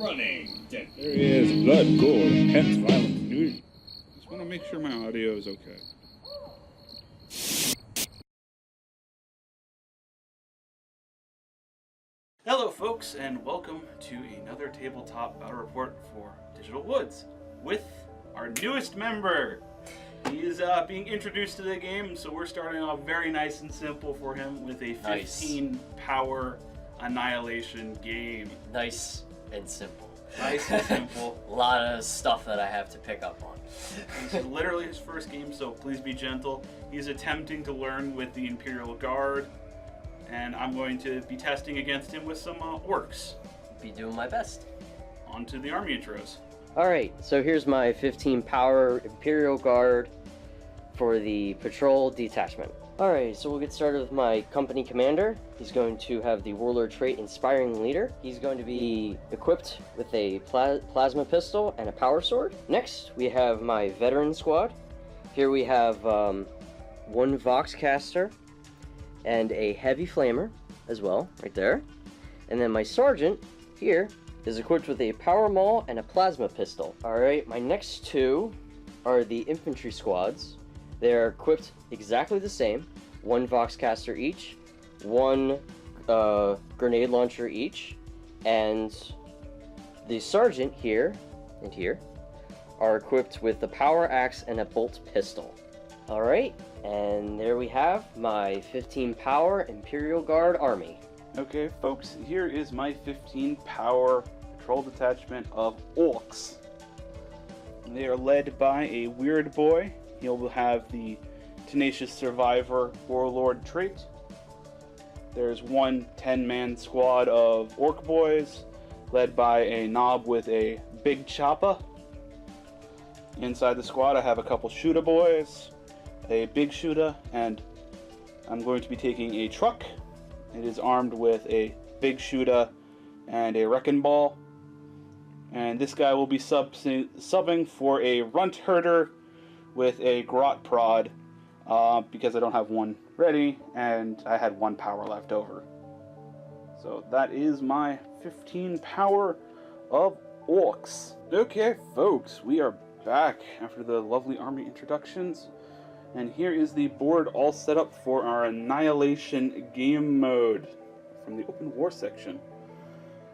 running. There is blood, gore, hence violent nudity. Just want to make sure my audio is okay. Hello folks, and welcome to another tabletop battle report for Digital Woods with our newest member. He is being introduced to the game, so we're starting off very nice and simple for him with a 15 power annihilation game. Nice and simple. Nice and simple. A lot of stuff that I have to pick up on. This is literally his first game, so please be gentle. He's attempting to learn with the Imperial Guard, and I'm going to be testing against him with some Orks. Be doing my best. On to the army intros. Alright, so here's my 15 power Imperial Guard for the patrol detachment. Alright, so we'll get started with my company commander. He's going to have the warlord trait Inspiring Leader. He's going to be equipped with a plasma pistol and a power sword. Next, we have my veteran squad. Here we have one Voxcaster and a heavy flamer as well, right there. And then my sergeant here is equipped with a power maul and a plasma pistol. Alright, my next two are the infantry squads. They're equipped exactly the same. One Voxcaster each, one grenade launcher each, and the sergeant here and here are equipped with the power axe and a bolt pistol. Alright, and there we have my 15 power Imperial Guard army. Okay, folks, here is my 15 power patrol detachment of Orks. They are led by a weird boy. He'll have the tenacious survivor warlord trait. There's one 10-man squad of orc boys, led by a knob with a big chopper. Inside the squad, I have a couple shooter boys, a big shooter, and I'm going to be taking a truck. It is armed with a big shooter and a wrecking ball. And this guy will be subbing for a runt herder with a grot prod because I don't have one ready and I had one power left over. So that is my 15 power of Orks. Okay, folks, we are back after the lovely army introductions. And here is the board all set up for our Annihilation game mode from the open war section.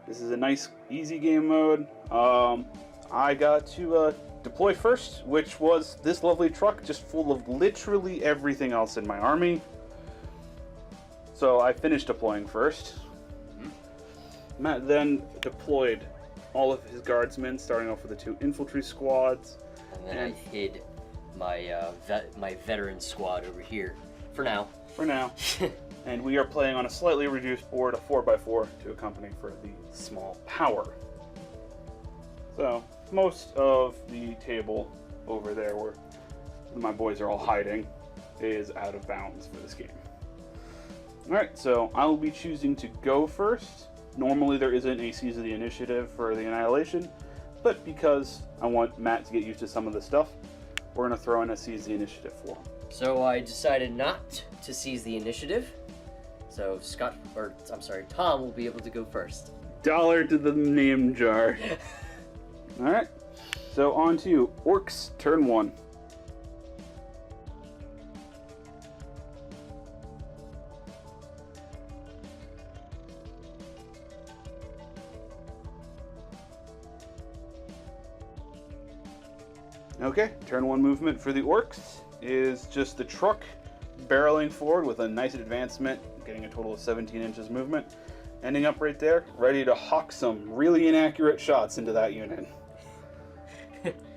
This is a nice, easy game mode. I got to deploy first, which was this lovely truck just full of literally everything else in my army. So I finished deploying first. Matt then deployed all of his guardsmen, starting off with the two infantry squads. And then I hid my veteran squad over here for now. And we are playing on a slightly reduced board, a 4x4, to accompany for the small power. So most of the table over there where my boys are all hiding is out of bounds for this game. Alright, so I will be choosing to go first. Normally there isn't a seize of the initiative for the Annihilation, but because I want Matt to get used to some of the stuff, we're going to throw in a seize the initiative for him. So I decided not to seize the initiative. So Tom will be able to go first. $1 to the name jar. Alright, so on to Orks, turn 1. Okay, turn 1 movement for the Orks is just the truck barreling forward with a nice advancement, getting a total of 17 inches movement, ending up right there, ready to hawk some really inaccurate shots into that unit.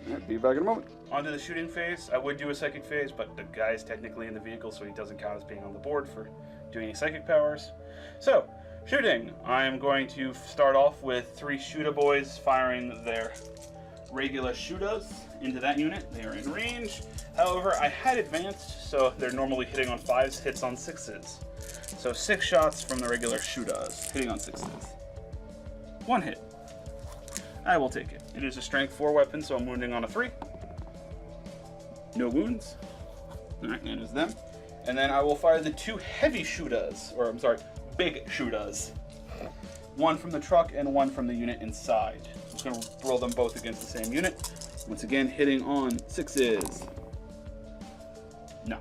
Alright, be back in a moment. On to the shooting phase. I would do a psychic phase, but the guy's technically in the vehicle, so he doesn't count as being on the board for doing any psychic powers. So, shooting. I am going to start off with 3 shooter boys firing their regular shooters into that unit. They are in range. However, I had advanced, so they're normally hitting on 5s, hits on 6s. So 6 shots from the regular shooters, hitting on 6s. 1 hit. I will take it. It is a strength 4 weapon, so I'm wounding on a 3. No wounds. Alright, that is them. And then I will fire the 2 heavy shooters, or I'm sorry, big shooters. one from the truck and one from the unit inside. I'm just going to roll them both against the same unit. Once again, hitting on 6s. No.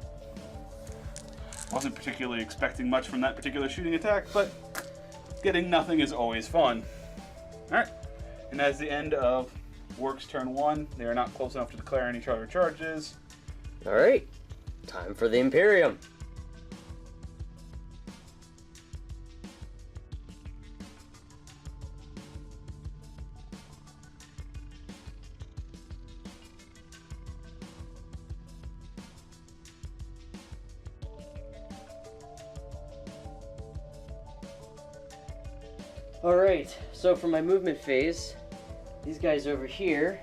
Wasn't particularly expecting much from that particular shooting attack, but getting nothing is always fun. Alright, and as the end of Orks turn 1, they are not close enough to declare any charter charges. Alright, time for the Imperium. Alright, so for my movement phase, these guys over here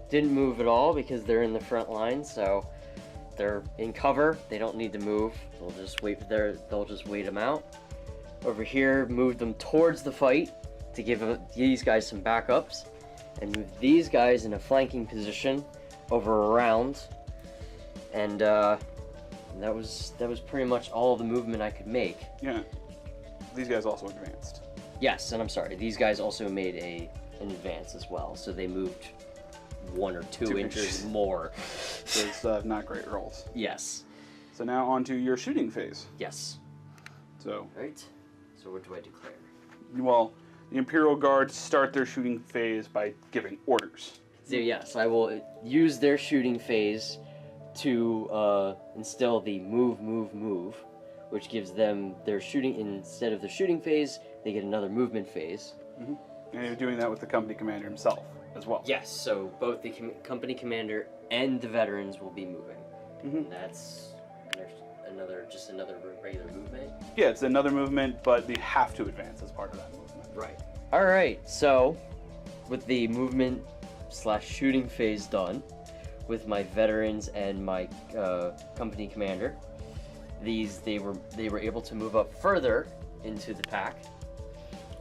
didn't move at all because they're in the front line, so they're in cover. They don't need to move. They'll just wait them out. Over here, move them towards the fight to give these guys some backups, and move these guys in a flanking position over around. And that was pretty much all the movement I could make. Yeah. These guys also advanced. Yes, and I'm sorry, these guys also made an advance as well, so they moved 1 or 2 inches more. Those not great rolls. Yes. So now on to your shooting phase. Yes. So. Right. So what do I declare? Well, the Imperial Guard start their shooting phase by giving orders. So yes, I will use their shooting phase to instill the move, which gives them their shooting, instead of the shooting phase, they get another movement phase. Mm-hmm. And you're doing that with the company commander himself as well. Yes, so both the company commander and the veterans will be moving. Mm-hmm. And that's just another regular movement. Yeah, it's another movement, but they have to advance as part of that movement. Right. All right, so with the movement / shooting phase done, with my veterans and my company commander, they were able to move up further into the pack.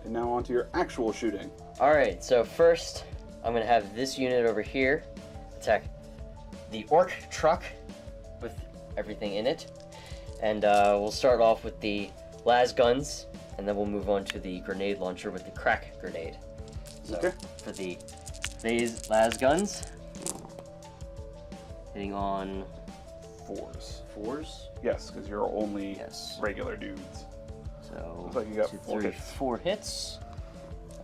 And now on to your actual shooting. All right, so first I'm gonna have this unit over here attack the Ork truck with everything in it, and we'll start off with the las guns, and then we'll move on to the grenade launcher with the crack grenade. So okay. For the las guns, hitting on 4s. 4s. Yes, because you're only regular dudes. So looks like you got 4 hits.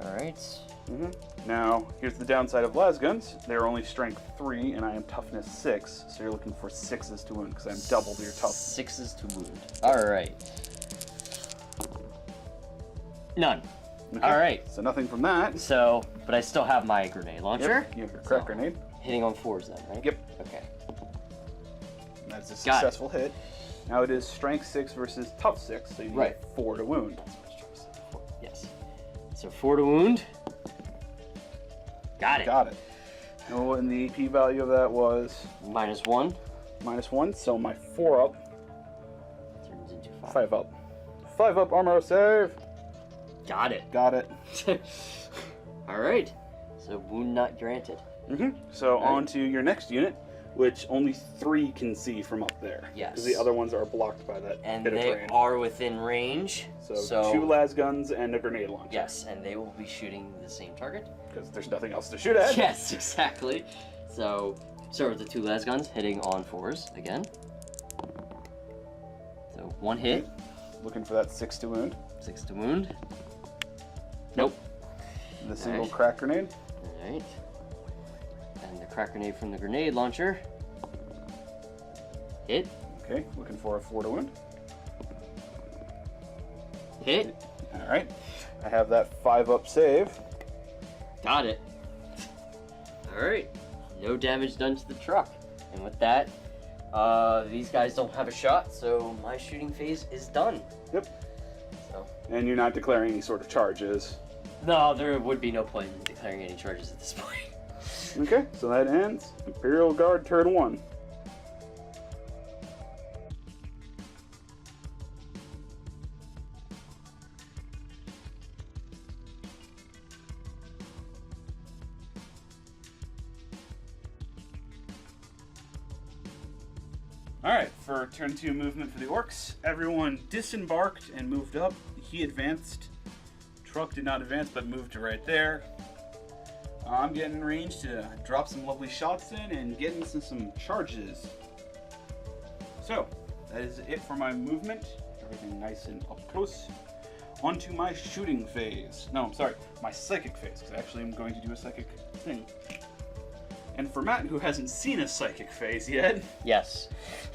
All right. Mm-hmm. Now, here's the downside of las guns. They're only strength 3, and I am toughness 6, so you're looking for 6s to wound, because I'm double your toughness. 6s to wound. All right. None. Okay. All right. So nothing from that. So, but I still have my grenade launcher. Yep. You have your crack grenade. Hitting on 4s then, right? Yep. Okay. And that's a successful hit. Now it is strength 6 versus tough 6, so you need 4 to wound. Yes. So 4 to wound. Got it. Got it. And what the AP value of that was? -1. -1, so my 4 up. Turns into 5 up. 5 up armor save. Got it. Got it. All right. So wound not granted. Mm-hmm. So on to your next unit, which only 3 can see from up there. Yes. Because the other ones are blocked by that And bit of they terrain. are within range. So 2 las guns and a grenade launcher. Yes, and they will be shooting the same target. Because there's nothing else to shoot at. Yes, exactly. So start with the 2 las guns, hitting on 4s again. So 1 hit. Looking for that 6 to wound. 6 to wound. Nope. The single crack grenade. Alright. And the crack grenade from the grenade launcher. Hit. Okay, looking for a 4 to wound. Hit. Alright. I have that 5 up save. Got it. Alright. No damage done to the truck. And with that, these guys don't have a shot, so my shooting phase is done. Yep. So. And you're not declaring any sort of charges. No, there would be no point in declaring any charges at this point. Okay, so that ends Imperial Guard turn 1. Alright, for turn 2 movement for the Orks, everyone disembarked and moved up. He advanced truck did not advance, but moved to right there. I'm getting range to drop some lovely shots in and get into some charges. So, that is it for my movement. Everything nice and up close. Onto my shooting phase. No, I'm sorry, my psychic phase, because actually I'm going to do a psychic thing. And for Matt, who hasn't seen a psychic phase yet, Yes.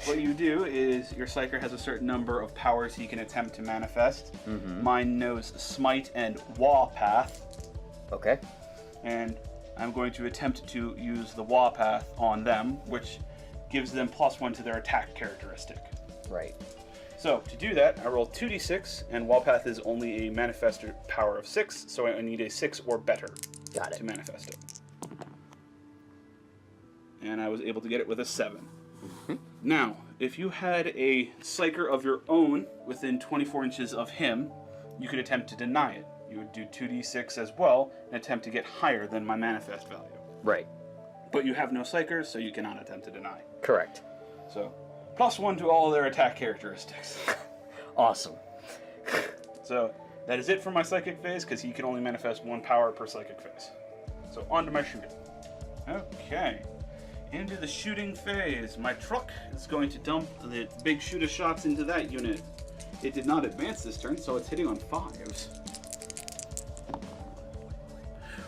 what you do is your psyker has a certain number of powers he can attempt to manifest. Mine knows Smite and Warpath, Okay. and I'm going to attempt to use the Warpath on them, which gives them +1 to their attack characteristic. Right. So to do that, I roll 2d6, and Warpath is only a manifested power of 6, so I need a 6 or better Got to it. manifest it. And I was able to get it with a 7. Now, if you had a psyker of your own within 24 inches of him, you could attempt to deny it. You would do 2d6 as well and attempt to get higher than my manifest value. Right. But you have no psykers, so you cannot attempt to deny. Correct. So, +1 to all of their attack characteristics. Awesome. So, that is it for my psychic phase, because he can only manifest 1 power per psychic phase. So, on to my shooting. Okay. Into the shooting phase. My truck is going to dump the big shooter shots into that unit. It did not advance this turn, so it's hitting on 5s.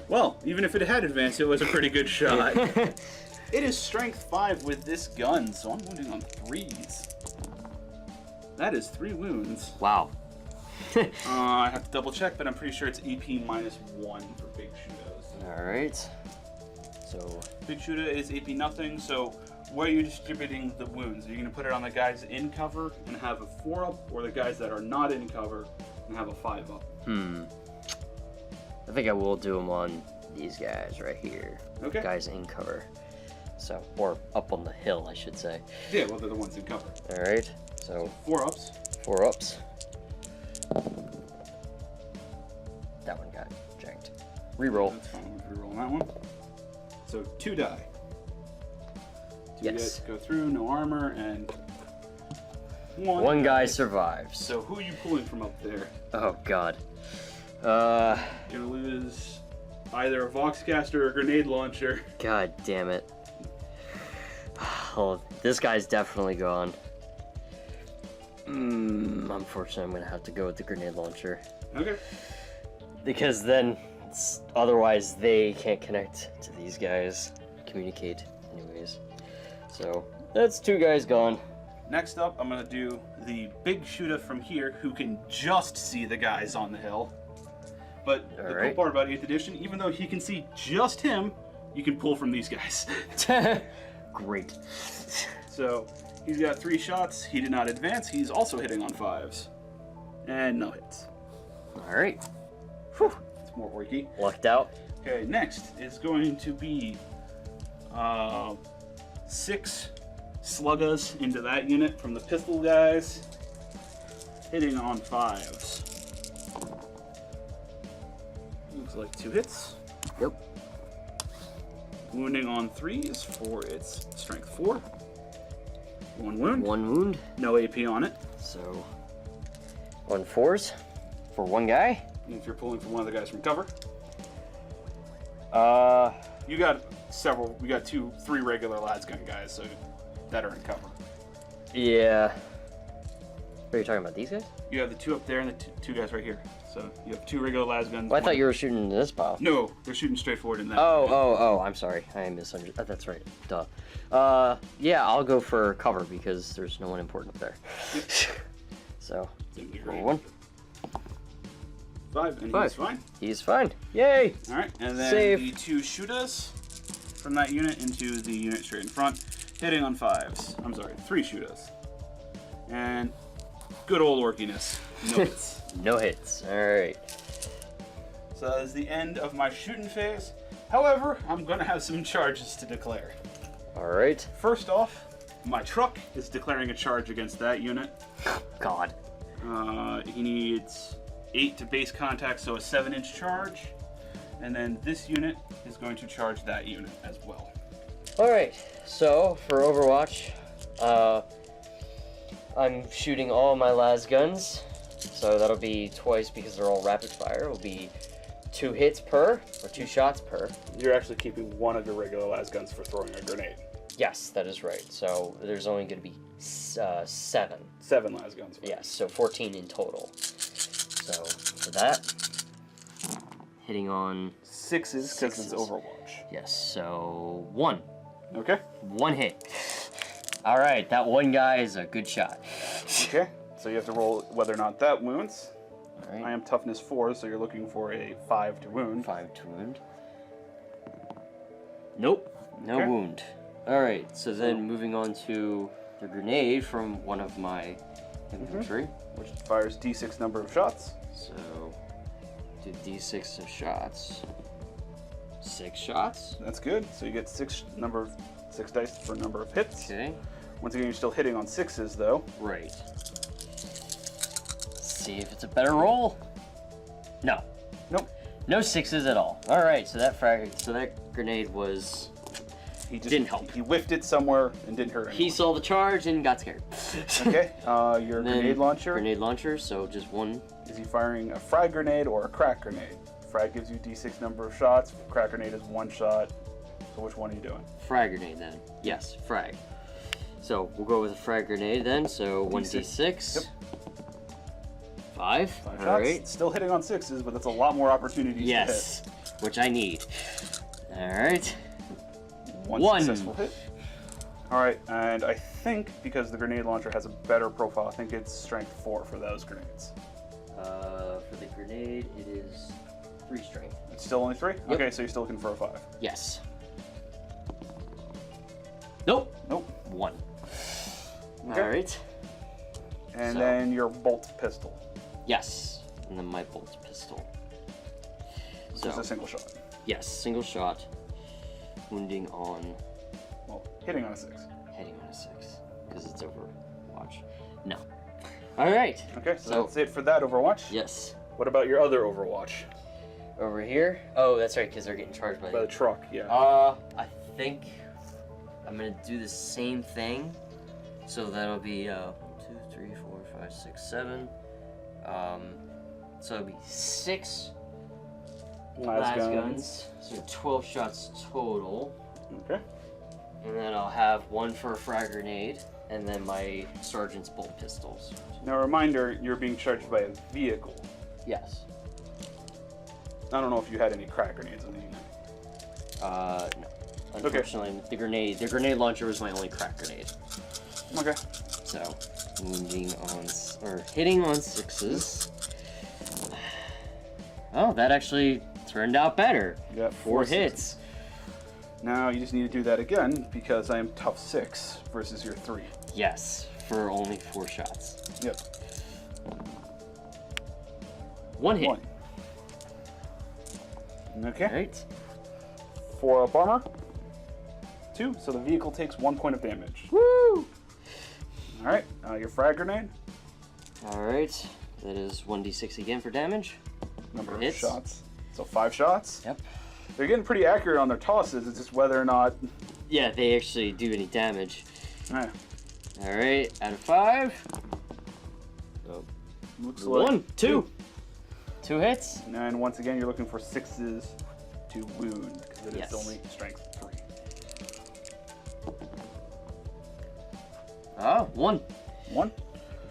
Well, even if it had advanced, it was a pretty good shot. It is strength 5 with this gun, so I'm wounding on 3s. That is 3 wounds. Wow. I have to double check, but I'm pretty sure it's EP -1 for big shooters. Alright. So, Big shooter is AP nothing, so where are you distributing the wounds? Are you going to put it on the guys in cover and have a 4-up, or the guys that are not in cover and have a 5-up? I think I will do them on these guys right here. Okay. Guys in cover. So, or up on the hill, I should say. Yeah, well, they're the ones in cover. Alright. So, 4-ups. 4 ups. That one got janked. Reroll. That's fine. We'll reroll that one. So 2 die. 2 Yes. go through, no armor, and One guy survives. So who are you pulling from up there? Oh god. You're gonna lose either a Voxcaster or a grenade launcher. God damn it. Oh, this guy's definitely gone. Unfortunately, I'm gonna have to go with the grenade launcher. Okay. Because then, otherwise they can't connect to these guys, communicate anyways. So, that's 2 guys gone. Next up, I'm gonna do the big shooter from here who can just see the guys on the hill. But the cool Alright. part about 8th edition, even though he can see just him, you can pull from these guys. Great. So, he's got 3 shots, he did not advance, he's also hitting on 5s. And no hits. Alright. It's more orky. Lucked out. Okay, next is going to be 6 sluggers into that unit from the pistol guys, hitting on 5s. Looks like 2 hits. Yep. Wounding on 3s for its strength 4. 1 wound. 1 wound. No AP on it. So, on 4s for 1 guy. If you're pulling from one of the guys from cover. Uh, You got several, we got 3 regular lasgun guys so that are in cover. yeah. Are you talking about these guys? You have the 2 up there and the 2 guys right here. So you have 2 regular lasguns. Well, I thought you were shooting in this pile. No, they're shooting straight forward in that. Oh, I'm sorry. I misunderstood. That's right. Duh. Yeah, I'll go for cover because there's no one important up there. So, roll 1. 5, and 5. he's fine. He's fine. Yay! Alright, and then Save. the 2 shooters from that unit into the unit straight in front, hitting on 5s. I'm sorry, 3 shooters. And good old orkiness. No hits. No hits. Alright. So that is the end of my shooting phase. However, I'm going to have some charges to declare. Alright. First off, my truck is declaring a charge against that unit. God. He needs 8 to base contact, so a 7-inch charge. And then this unit is going to charge that unit as well. Alright, so for Overwatch, I'm shooting all my las guns So that'll be twice because they're all rapid fire. It'll be 2 hits per, or 2 shots per. You're actually keeping one of your regular lasguns for throwing a grenade. Yes, that is right. So there's only going to be 7. 7 lasguns. Yes, so 14 in total. So for that, hitting on 6s because it's Overwatch. Yes, so 1. Okay. 1 hit. All right, that one guy is a good shot. Okay, so you have to roll whether or not that wounds. All right. I am toughness 4, so you're looking for a 5 to wound. 5 to wound. Nope, no Okay. wound. All right, so then moving on to the grenade from one of my infantry. Which fires d6 number of shots. So do d6 of shots. 6 shots. That's good. So you get 6 dice for number of hits. Okay. Once again, you're still hitting on 6s though. Right. See if it's a better roll. No. Nope. No 6s at all. All right, so that grenade was. He just Didn't help. He whiffed it somewhere and didn't hurt anyone. He saw the charge and got scared. Okay. Your And then grenade launcher. Grenade launcher. So just 1. Is he firing a frag grenade or a crack grenade? Frag gives you d6 number of shots. Crack grenade is 1 shot. So which one are you doing? Frag grenade then. Yes, frag. So we'll go with a frag grenade then. So 1d6. Yep. 5. 5 All shots. right. Still hitting on 6s, but that's a lot more opportunities Yes, which I need. All right. to hit. One 1 successful hit. All right, and I think because the grenade launcher has a better profile, I think it's strength 4 for those grenades. For the grenade, it is 3 strength. It's still only 3? Yep. Okay, so you're still looking for a 5. Yes. Nope. Nope. 1. Okay. All right. And So- then your bolt pistol, Yes. And then my bolt pistol. which is So a single shot. yes, single shot, wounding on, Well, hitting on a 6. hitting on a 6 because it's Overwatch. No. All right. Okay, so So- that's it for that Overwatch. Yes. What about your other Overwatch? Over here. Oh, that's right, because they're getting charged by By the truck, yeah. I think I'm gonna do the same thing. So that'll be 1, 2, 3, 4, 5, 6, 7. So it'll be 6 lasguns. So 12 shots total. Okay. And then I'll have 1 for a frag grenade, and then my sergeant's bolt pistols. Now, a reminder, you're being charged by a vehicle. Yes. I don't know if you had any crack grenades on the unit. No. Unfortunately, the grenade launcher was my only crack grenade. Okay. So, wounding on, or hitting on 6s. Oh, that actually turned out better. You got 4 4 hits. Now you just need to do that again because I am tough 6 versus your 3. Yes, for only 4 shots. Yep. 1 hit. 1. Okay. Right. 4 up armor. 2, so the vehicle takes 1 point of damage. Woo! Alright, your frag grenade. Alright, that is 1d6 again for damage. Number of Hits. shots. So 5 shots. Yep. They're getting pretty accurate on their tosses, it's just whether or not... Yeah, they actually do any damage. Eh, Alright, out of 5. Oh, looks like... 1, 2. 2 hits. And once again, you're looking for 6s to wound, because it Yes. is only strength 3. Oh, 1. 1.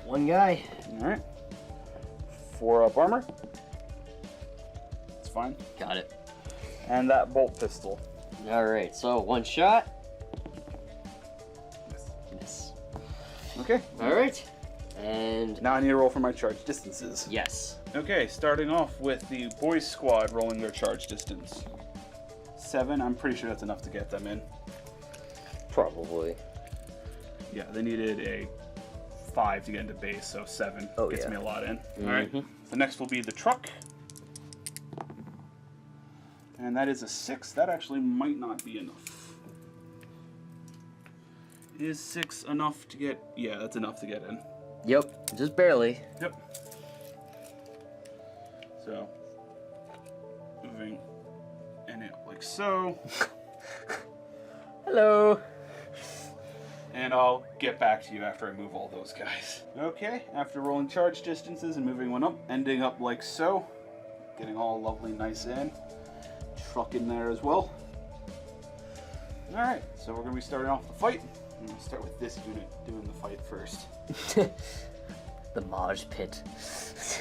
1 guy. Alright. 4 up armor. It's fine. Got it. And that bolt pistol. Alright, so 1 shot. Yes. Miss. Okay. Alright. And Now I need to roll for my charge distances. yes. Okay, starting off with the boys squad rolling their charge distance. 7, I'm pretty sure that's enough to get them in. Probably. Yeah, they needed a 5 to get into base, so 7 Oh, gets yeah. me a lot in. Mhm. Alright, so next will be the truck. And that is a 6. That actually might not be enough. Is 6 enough to get... Yeah, that's enough to get in. Yep, just barely. Yep. So, moving in it like so. Hello. and I'll get back to you after I move all those guys. Okay, after rolling charge distances and moving one up, ending up like so, getting all lovely nice in, truck in there as well. Alright, so we're going to be starting off the fight. I'm going to start with this unit doing the fight first. The Maj Pit.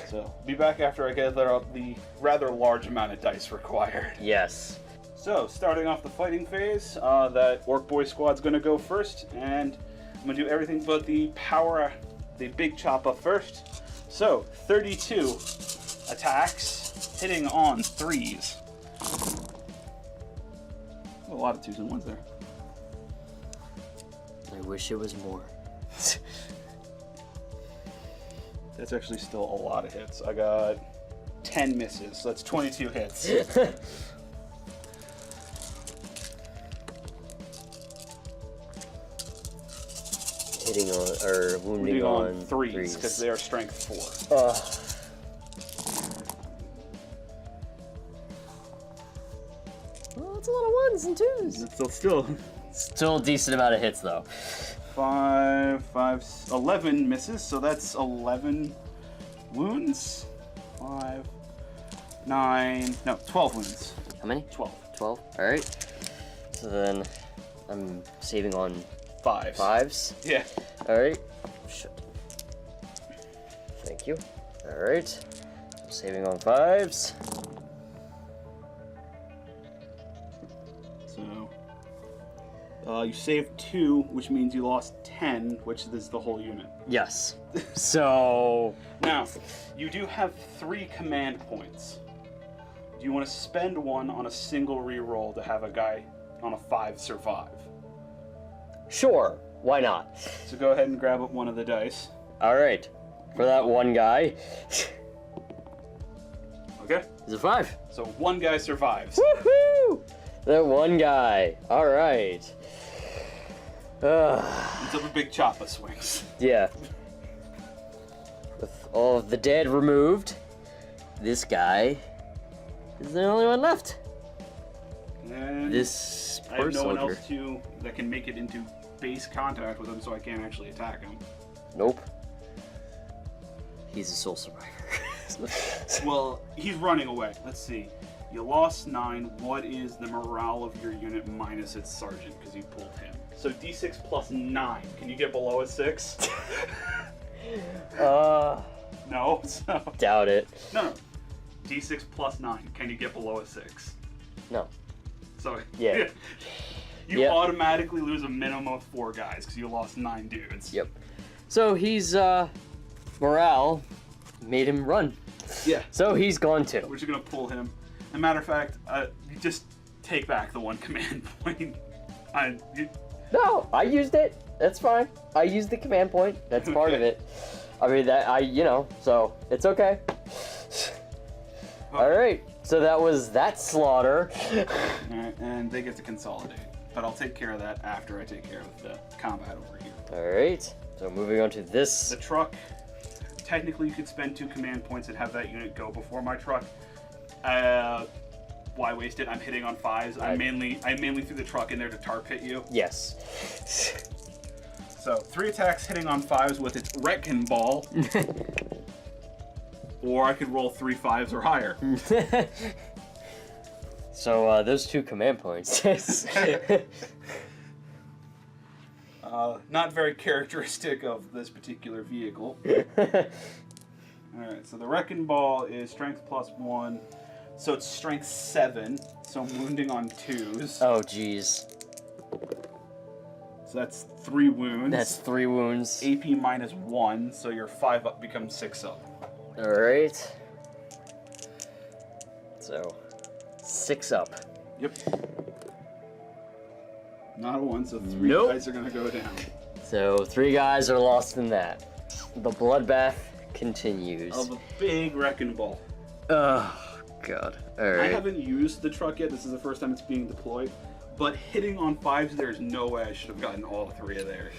So, be back after I gather up the rather large amount of dice required. Yes. So, starting off the fighting phase, that Orc Boy squad's going to go first, and I'm going to do everything but the power, the big chop up first. So, 32 attacks, hitting on 3s. A lot of 2s and 1s there. I wish it was more. That's actually still a lot of hits. I got 10 misses, so that's 22 hits. Hitting on, or wounding on 3s, because they are strength 4. Well, that's a lot of 1s and 2s. So Still a decent amount of hits, though. 11 misses, so that's 11 wounds. 12 wounds. How many? 12. 12. All right. So then I'm saving on 5s. 5s. Yeah. All right. Shit. Thank you. All right. I'm saving on 5s. So you saved 2, which means you lost 10, which is the whole unit. Yes. So Now, you do have 3 command points. Do you want to spend one on a single reroll to have a guy on a 5 survive? sure, why not? So go ahead and grab up one of the dice. All right. For that one guy, Okay? it's a 5. So one guy survives. Woohoo! That one guy. All right. Until the big choppa swings. Yeah. With all of the dead removed, this guy is the only one left. And This I poor have no one soldier. else that can make it into base contact with him, so I can't actually attack him. Nope. He's a sole survivor. Well, he's running away. Let's see. You lost 9. What is the morale of your unit minus its sergeant? Because you pulled him. So D6 plus 9. Can you get below a 6? No. So Doubt it. no. D6 plus 9. Can you get below a 6? No. So Yeah. you Yep. automatically lose a minimum of 4 guys because you lost 9 dudes. Yep. So he's morale made him run. Yeah. So he's gone too. We're just gonna pull him. As a matter of fact, you just take back the 1 command point. No, I used it. That's fine. I used the command point. That's part of Okay. it. I mean, so it's okay. All right. So that was that slaughter. Alright, and they get to consolidate. But I'll take care of that after I take care of the combat over here. All right. So moving on to this. The truck, technically you could spend 2 command points and have that unit go before my truck. Why waste it? I'm hitting on 5s. I mainly threw the truck in there to tar pit you. Yes. So 3 attacks hitting on 5s with its wrecking ball. Or I could roll 3 5s or higher. So those 2 command points. Not very characteristic of this particular vehicle. Alright, so the wrecking ball is strength plus 1. So it's strength 7. So I'm wounding on 2s. Oh, jeez. So that's 3 wounds. That's 3 wounds. AP minus 1, so your 5 up becomes 6 up. All right. So 6 up. Yep. Not a 1, so 3 Nope. guys are gonna go down. So 3 guys are lost in that. The bloodbath continues. Of a big wrecking ball. Oh, God. All I right. haven't used the truck yet. This is the first time it's being deployed. But hitting on 5s, there's no way I should have gotten all 3 of theirs.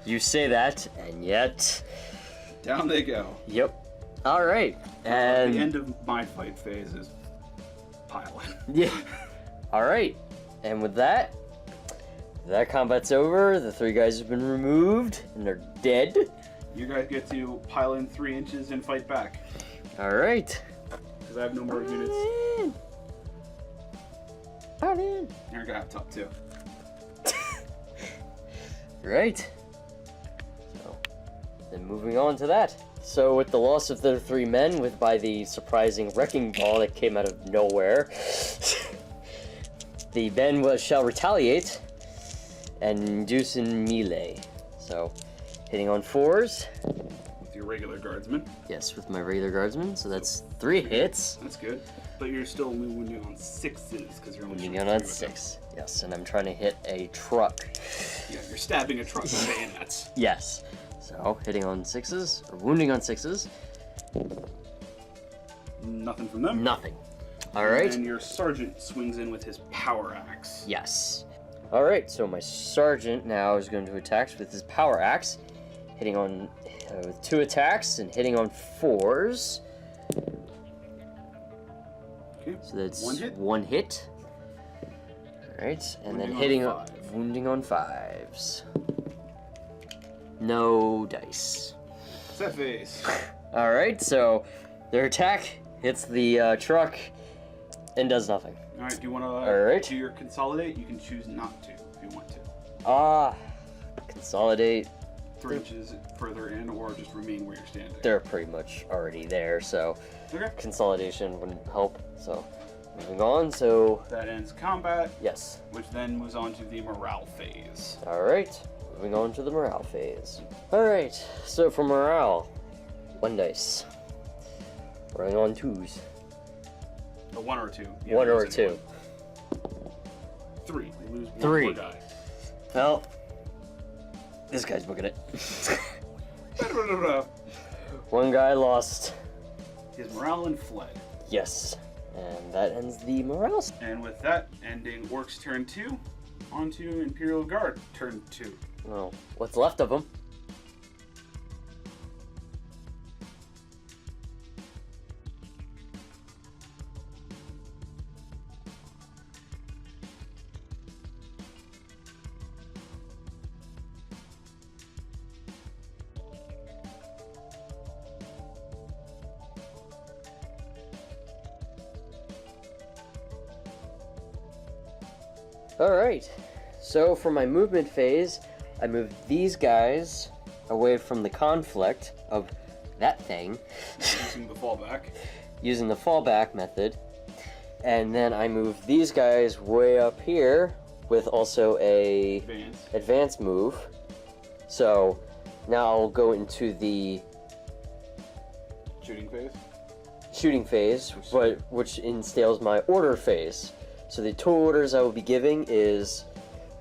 You say that, and yet. Down they go. Yep. All right. And The end of my fight phase is piling. yeah. All right. And with that, that combat's over. The 3 guys have been removed, and they're dead. You guys get to pile in 3 inches and fight back. Alright. Because I have no more units. Pile in. You're gonna have top 2. Right. So, then moving on to that. So with the loss of the 3 men, by the surprising wrecking ball that came out of nowhere, the men shall retaliate and induce in melee. So, hitting on 4s. With your regular guardsmen. Yes, with my regular guardsmen. So that's 3 hits. That's good. But you're still only wounding on 6s because you're only Wounding on 6. Yes, and I'm trying to hit a truck. Yeah, you're stabbing a truck with bayonets. Yes. So, hitting on 6s, or wounding on 6s. Nothing from them. Nothing. Alright. And your sergeant swings in with his power axe. Yes. Alright, so my sergeant now is going to attack with his power axe, hitting on with 2 attacks and hitting on 4s. Okay. So that's 1 hit. 1 hit. Alright, and Wounding then on hitting 5. wounding on 5s. No dice. Set face. Alright, so their attack hits the truck and does nothing. Alright, do you want Alright. to do your consolidate? You can choose not to if you want to. Consolidate. 3 inches further in, or just remain where you're standing. They're pretty much already there, so Okay. consolidation wouldn't help. So moving on, so That ends combat, yes. which then moves on to the morale phase. Alright, moving on to the morale phase. Alright, so for morale, 1 dice. Rolling on 2s. A 1 or 2. 1 or 2. 3. We lose 1 3. more die. Well, this guy's booking it. 1 guy lost. His morale and fled. Yes. And that ends the morale. And with that, ending Orcs turn 2, on to Imperial Guard turn 2. Well, what's left of them? Alright, so for my movement phase, I moved these guys away from the conflict of that thing. Using the fallback. Using the fallback method. And then I moved these guys way up here with also a advanced move. So now I'll go into the shooting phase, which entails my order phase. So the 2 orders I will be giving is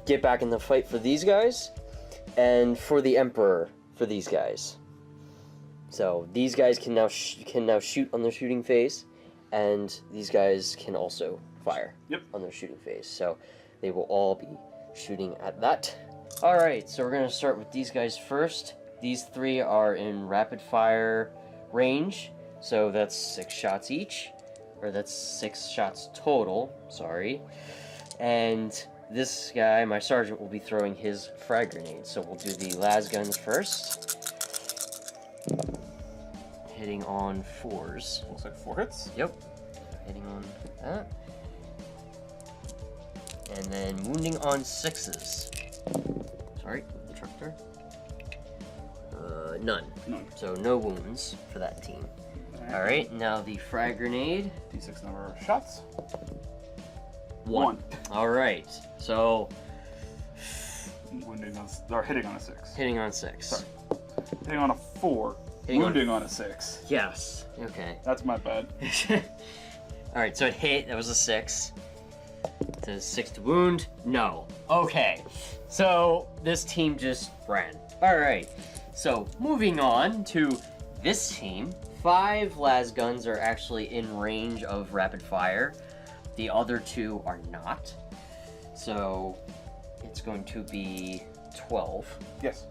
get back in the fight for these guys, and for the Emperor for these guys. So these guys can now shoot on their shooting phase, and these guys can also fire on their shooting phase. So they will all be shooting at that. All right, so we're gonna start with these guys first. These 3 are in rapid fire range, so that's 6 shots each. Or that's 6 shots total, sorry. And this guy, my sergeant, will be throwing his frag grenade. So we'll do the las guns first. Hitting on 4s. Looks like 4 hits. Yep. Hitting on that. And then wounding on 6s. Sorry, the truck there. None. So no wounds for that team. Alright, now the frag grenade. D6 number of shots. 1. Alright, so hitting on a 6. hitting on 6. Sorry. Hitting on a 4. Wounding on a 6. Yes. Okay. That's my bad. Alright, so it hit. That was a 6. It says 6 to wound. No. Okay. So this team just ran. Alright. So moving on to this team. 5 las guns are actually in range of rapid fire. The other 2 are not. So it's going to be 12. Yes.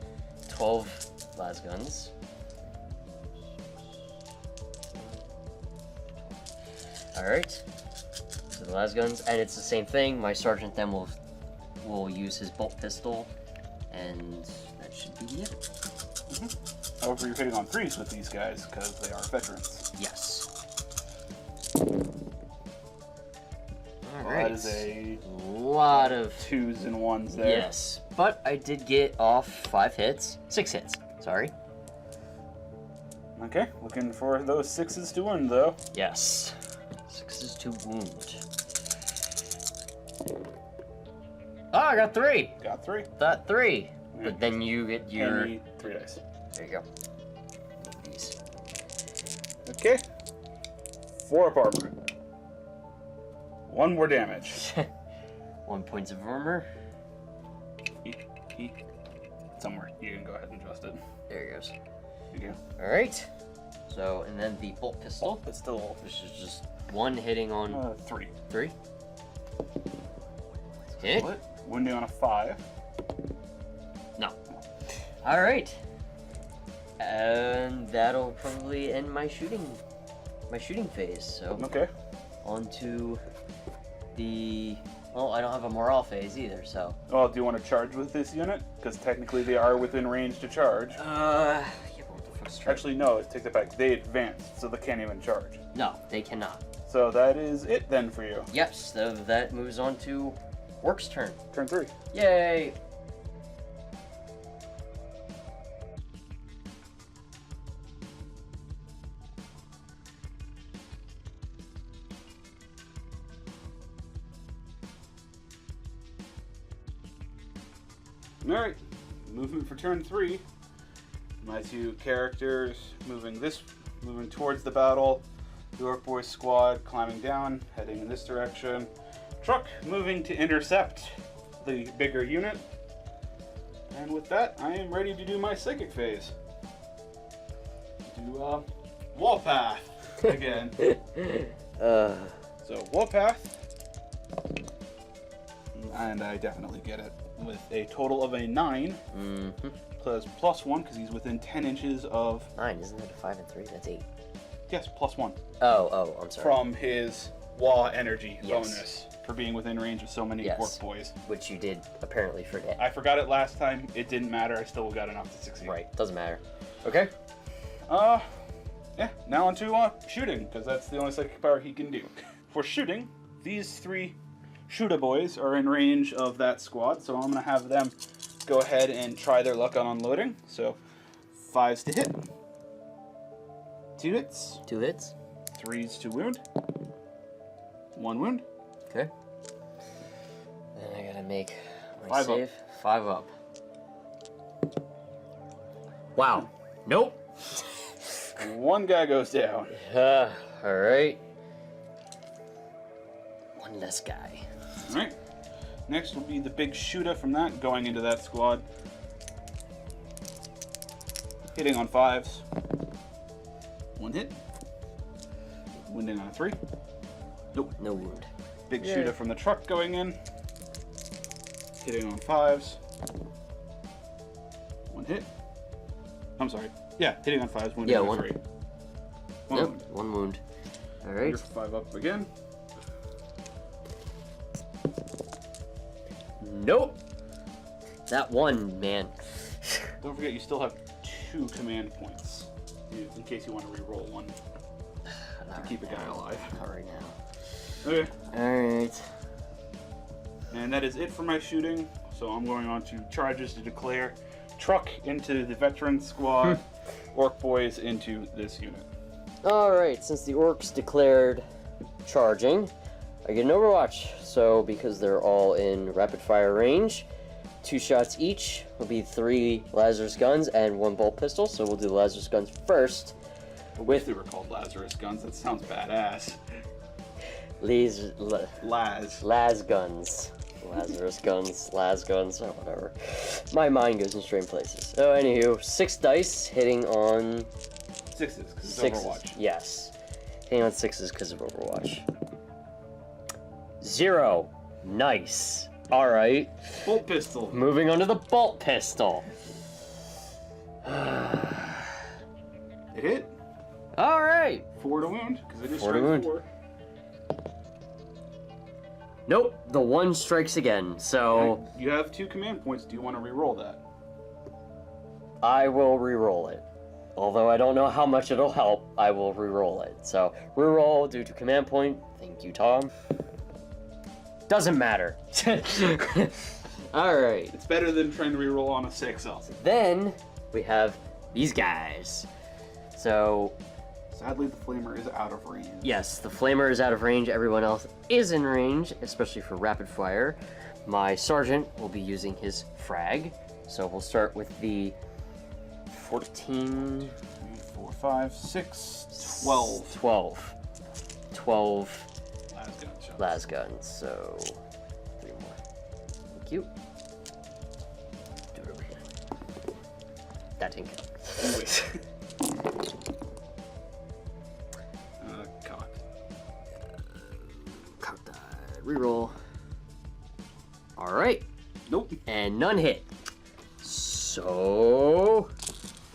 12 las guns. Alright. So the las guns, and it's the same thing. My sergeant then will will use his bolt pistol, and that should be the end. However, you're hitting on 3s with these guys because they are veterans. Yes. Well, Alright. that is a lot of 2s and 1s there. Yes, but I did get off 5 hits. 6 hits, sorry. Okay, looking for those 6s to win, though. Yes. 6s to wound. Oh, I got 3. Got 3. Got 3. Yeah. But then you get your... And 3 dice. There you go. These. Okay. 4 up armor. 1 more damage. 1 point of armor. Somewhere. You can go ahead and adjust it. There it goes. You go. Alright. So, and then the bolt pistol, It's still which is just 1 hitting on 3. 3. Hit. Split. Wounding on a 5. No. Alright. And that'll probably end my shooting phase. So Okay. on to the... Well, I don't have a morale phase either, so... Well, do you want to charge with this unit? Because technically they are within range to charge. Yeah, but what the fuck's charge? Actually, no, take that back. They advanced, so they can't even charge. No, they cannot. So that is it then for you. Yes, so that moves on to Orks' turn. Turn 3. Yay! Alright, movement for turn 3. My 2 characters moving towards the battle. The Ork Boys squad climbing down, heading in this direction. Truck moving to intercept the bigger unit. And with that, I am ready to do my psychic phase. Do wall path again. So wall path. And I definitely get it with a total of a 9. Mm-hmm. Plus 1 because he's within 10 inches of. 9, isn't that a 5 and 3? That's 8. Yes, plus 1. Oh, I'm sorry. From his wall energy Yes. bonus for being within range of so many Yes. Ork boys. Which you did apparently forget. I forgot it last time. It didn't matter. I still got enough to succeed. Right, doesn't matter. Okay. Yeah. Now on to shooting because that's the only psychic power he can do. For shooting, these 3 shooter boys are in range of that squad, so I'm gonna have them go ahead and try their luck on unloading. So 5s to hit. 2 hits. 2 hits. 3s to wound. 1 wound. Okay. Then I gotta make my 5 up. save. 5 up. Wow. Nope. 1 guy goes down. Alright. 1 less guy. Alright. Next will be the big shooter from that, going into that squad. Hitting on 5s. 1 hit. Wounding on a 3. Nope. No wound. Big Yay. shooter from the truck going in. Hitting on 5s. 1 hit. I'm sorry. Yeah, hitting on 5s, wounding Yeah, on a 1. 3. 1 Nope, wound. 1 wound. Alright. You're 5 up again. Nope. That 1, man. Don't forget you still have 2 command points. In case you want to re-roll 1 to keep a guy alive. Not right now. Okay. Alright. And that is it for my shooting. So I'm going on to charges to declare. Truck into the veteran squad. Ork boys into this unit. Alright, since the Orks declared charging, I get an overwatch. So, because they're all in rapid fire range, 2 shots each will be 3 Lazarus guns and 1 bolt pistol. So we'll do the Lazarus guns first. I wish they were called Lazarus guns. That sounds badass. Laz guns. Lazarus guns, Laz guns, or whatever. My mind goes in strange places. So, anywho, 6 dice hitting on 6s, because it's 6s. Overwatch. Yes. Hitting on 6s because of Overwatch. 0. Nice. Alright. Bolt pistol. Moving on to the bolt pistol. It hit. Alright. 4 to wound, because it is 4 to strength wound. 4. Nope, the 1 strikes again, so... You have 2 command points. Do you want to re-roll that? I will re-roll it. Although I don't know how much it'll help, I will re-roll it. So, re-roll due to command point. Thank you, Tom. Doesn't matter. Alright. It's better than trying to re-roll on a 6 also. Then, we have these guys. So... Sadly, the flamer is out of range. Yes, the flamer is out of range. Everyone else is in range, especially for rapid fire. My sergeant will be using his frag. So we'll start with the 14... 3, 4, 5, 6, 12. 12 Lasgun. lasguns, so 3 more. Thank you. Do it over here. That didn't count. Wait. Cock die. Reroll. Alright. Nope. And none hit. So,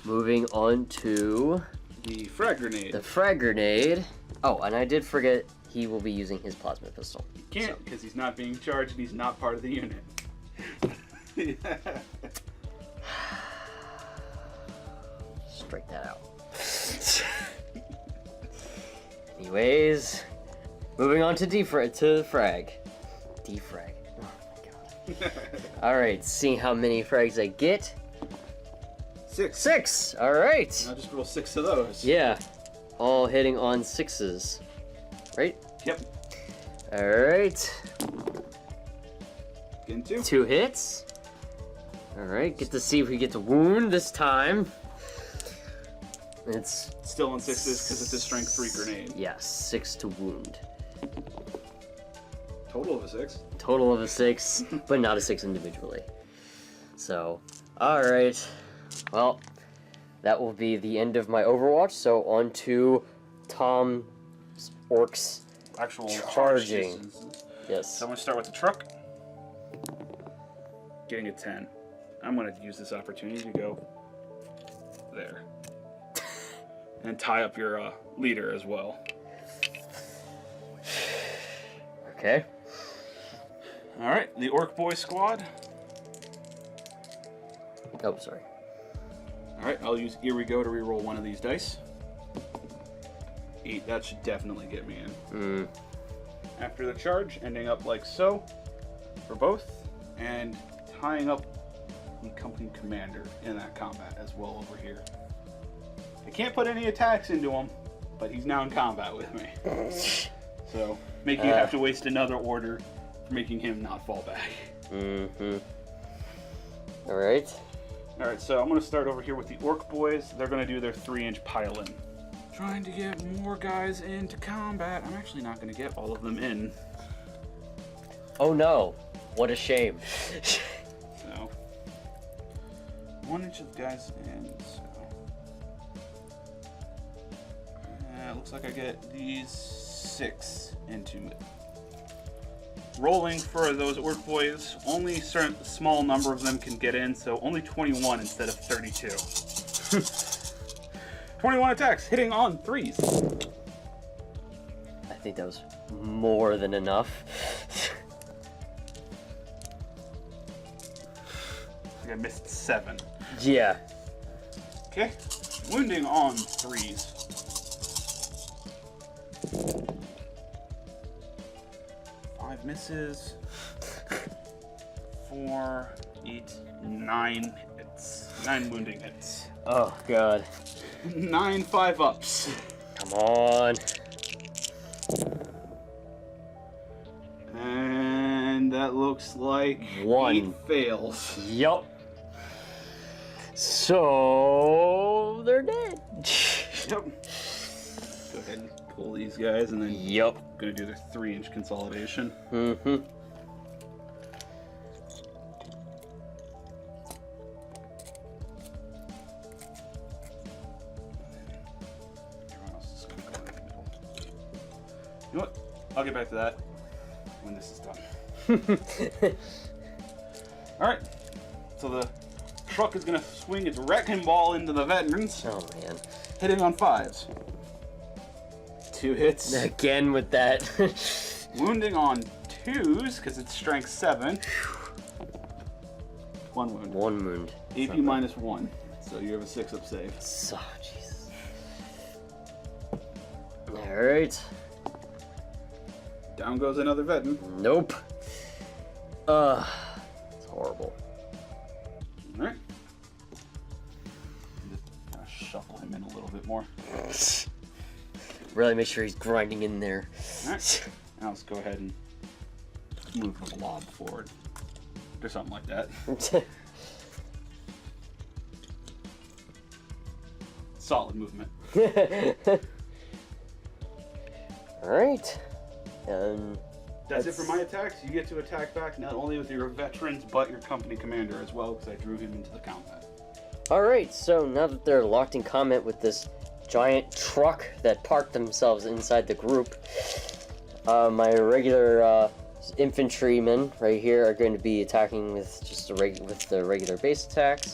moving on to The frag grenade. the frag grenade. Oh, and I did forget he will be using his plasma pistol. He can't, because he's not being charged and he's not part of the unit. Strike that out. Anyways, moving on to frag. Defrag. Oh my god. Alright, seeing how many frags I get. 6. 6! Alright. Now just roll 6 of those. Yeah. All hitting on 6s. Right? Yep. Alright. Getting 2. 2 hits. Alright, get to see if we get to wound this time. It's Still on 6s because it's a strength 3 grenade. yes, 6 to wound. Total of a 6. Total of a 6, but not a 6 individually. So, alright. Well, that will be the end of my Overwatch, so on to Tom's Orks Actual charging. charge. Yes. So I'm going to start with the truck. Getting a 10. I'm going to use this opportunity to go there. And tie up your leader as well. Okay. Alright, the Ork Boy squad. Oh, sorry. Alright, I'll use Here We Go to reroll one of these dice. 8, that should definitely get me in. After the charge, ending up like so for both, and tying up the company commander in that combat as well over here. I can't put any attacks into him, but he's now in combat with me. So, making you have to waste another order for making him not fall back. Alright. Alright, so I'm going to start over here with the Ork Boys. They're going to do their 3-inch pile-in. Trying to get more guys into combat. I'm actually not going to get all of them in. Oh no. What a shame. So, 1 inch of guys in, so... looks like I get these 6 into it. Rolling for those Ork Boys, only a certain small number of them can get in, so only 21 instead of 32. 21 attacks, hitting on 3s. I think that was more than enough. I think I missed 7. Yeah. Okay, wounding on 3s. 5 misses. 4, 8, 9 hits. 9 wounding hits. Oh god. 9 5-ups. Come on. And that looks like 1 8 fails. Yup. So they're dead. Yep. Go ahead and pull these guys, and then Yup. gonna do their 3-inch consolidation. Mm-hmm. Everyone else is gonna go in the middle. You know what? I'll get back to that when this is done. Alright. So the truck is gonna swing its wrecking ball into the veterans, Oh man. hitting on 5s. 2 hits. Again with that. Wounding on 2s because it's strength 7. 1 wound. 1 wound. AP minus 1. So you have a 6-up save. So, Jesus. Alright. Down goes another veteran. Nope. It's horrible. Alright. Just shuffle him in a little bit more. Really make sure he's grinding in there. Alright. Now let's go ahead and move the blob forward. Or something like that. Solid movement. Alright. That's it for my attacks. You get to attack back not only with your veterans, but your company commander as well, because I drew him into the combat. Alright, so now that they're locked in combat with this giant truck that parked themselves inside the group, my regular infantrymen right here are going to be attacking with just the regular base attacks.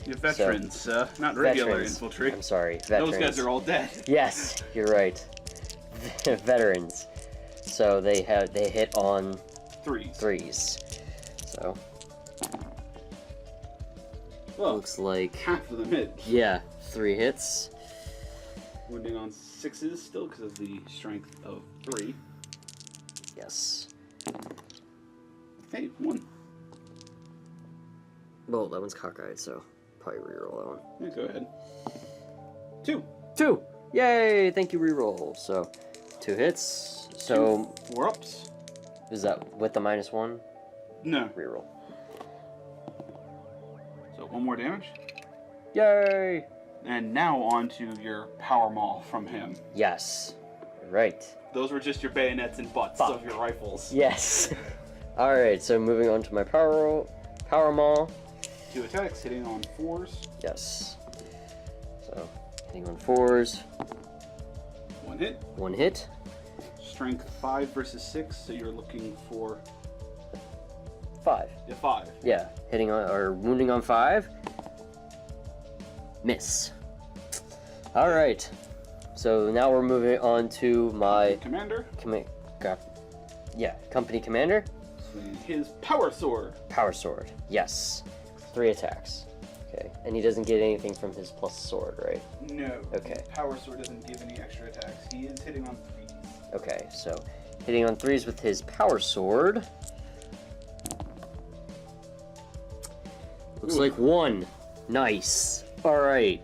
Your veterans, not regular infantry. I'm sorry, veterans. Those guys are all dead. Yes, you're right. Veterans. So they hit on 3s. So well, looks like half of them hit. Yeah, 3 hits. Wounding on 6s still because of the strength of 3. Yes. Hey, 1. Well, that one's cockeyed, so probably reroll that one. Yeah, go ahead. 2. 2! Yay! Thank you, reroll. So, 2 hits. So 4 ups. Is that with the -1? No. Reroll. So 1 more damage. Yay! And now on to your power maul from him. Yes. Right. Those were just your bayonets and butts of your rifles. Yes. Alright, so moving on to my power maul. 2 attacks, hitting on 4s. Yes. So, hitting on 4s. 1 hit. 1 hit. Strength 5 versus 6, so you're looking for 5. Yeah, 5. Yeah, hitting on or wounding on 5. Miss. All right. So now we're moving on to my commander. Company commander. Swinging his power sword. Power sword. Yes. 3 attacks. Okay. And he doesn't get anything from his plus sword, right? No. Okay. Power sword doesn't give any extra attacks. He is hitting on 3s. Okay, so hitting on 3s with his power sword. Looks like 1. Nice. All right.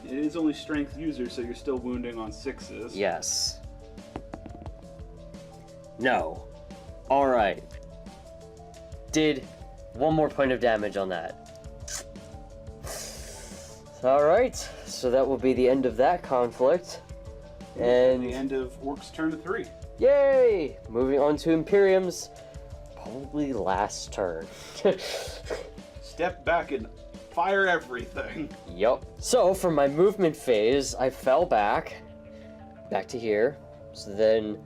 It is only strength user, so you're still wounding on 6s. Yes. No. All right. Did 1 more point of damage on that. All right. So that will be the end of that conflict. And the end of Orks turn 3. Yay! Moving on to Imperium's probably last turn. Step back and fire everything. Yup. So for my movement phase, I fell back to here. So then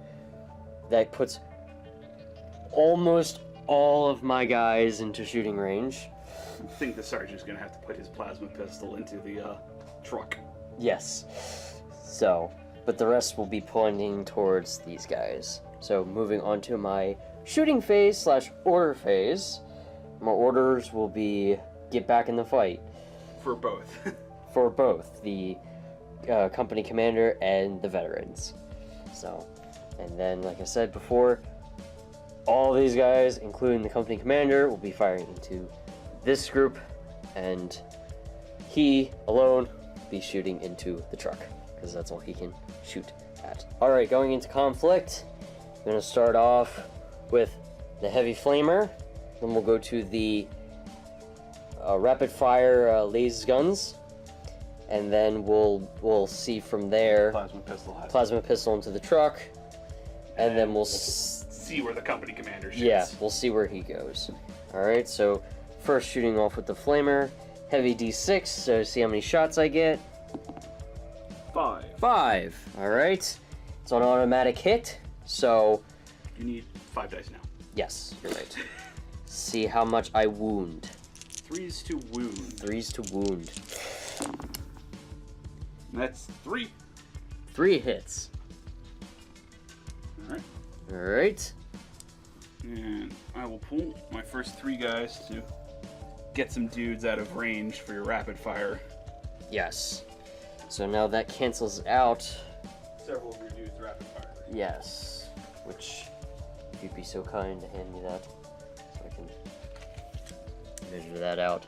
that puts almost all of my guys into shooting range. I think the sergeant's gonna have to put his plasma pistol into the truck. Yes. So, but the rest will be pointing towards these guys. So moving on to my shooting phase / order phase. My orders will be get back in the fight. For both. For both the company commander and the veterans. So, and then like I said before, all these guys, including the company commander, will be firing into this group, and he alone will be shooting into the truck, because that's all he can shoot at. Alright, going into conflict, I'm going to start off with the heavy flamer, then we'll go to the rapid fire laser guns, and then we'll see from there plasma pistol into the truck, and then we'll see where the company commander shoots. Yeah, we'll see where he goes. Alright, so first shooting off with the flamer, heavy D6, so see how many shots I get. 5. 5. Alright. It's on automatic hit, so you need 5 dice now. Yes, you're right. See how much I wound. 3s to wound. 3s to wound. That's 3. 3 hits. Alright. Alright. And I will pull my first 3 guys to get some dudes out of range for your rapid fire. Yes. So now that cancels out. Several of your dudes rapid fire. Yes. Which, if you'd be so kind to hand me that, so I can measure that out.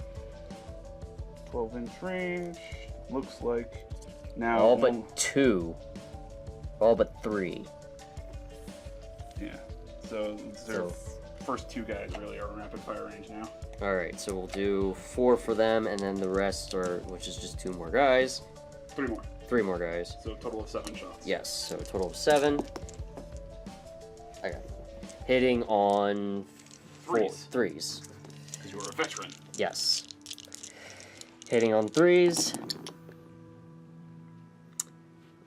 12-inch range. Looks like now. All but 2. All but 3. Yeah. So their first 2 guys really are in rapid fire range now. Alright, so we'll do 4 for them, and then the rest are, which is just 2 more guys. 3 more. 3 more guys. So a total of 7 shots. Yes, so a total of 7. I got it. Hitting on Threes. Threes. Because you are a veteran. Yes. Hitting on 3s.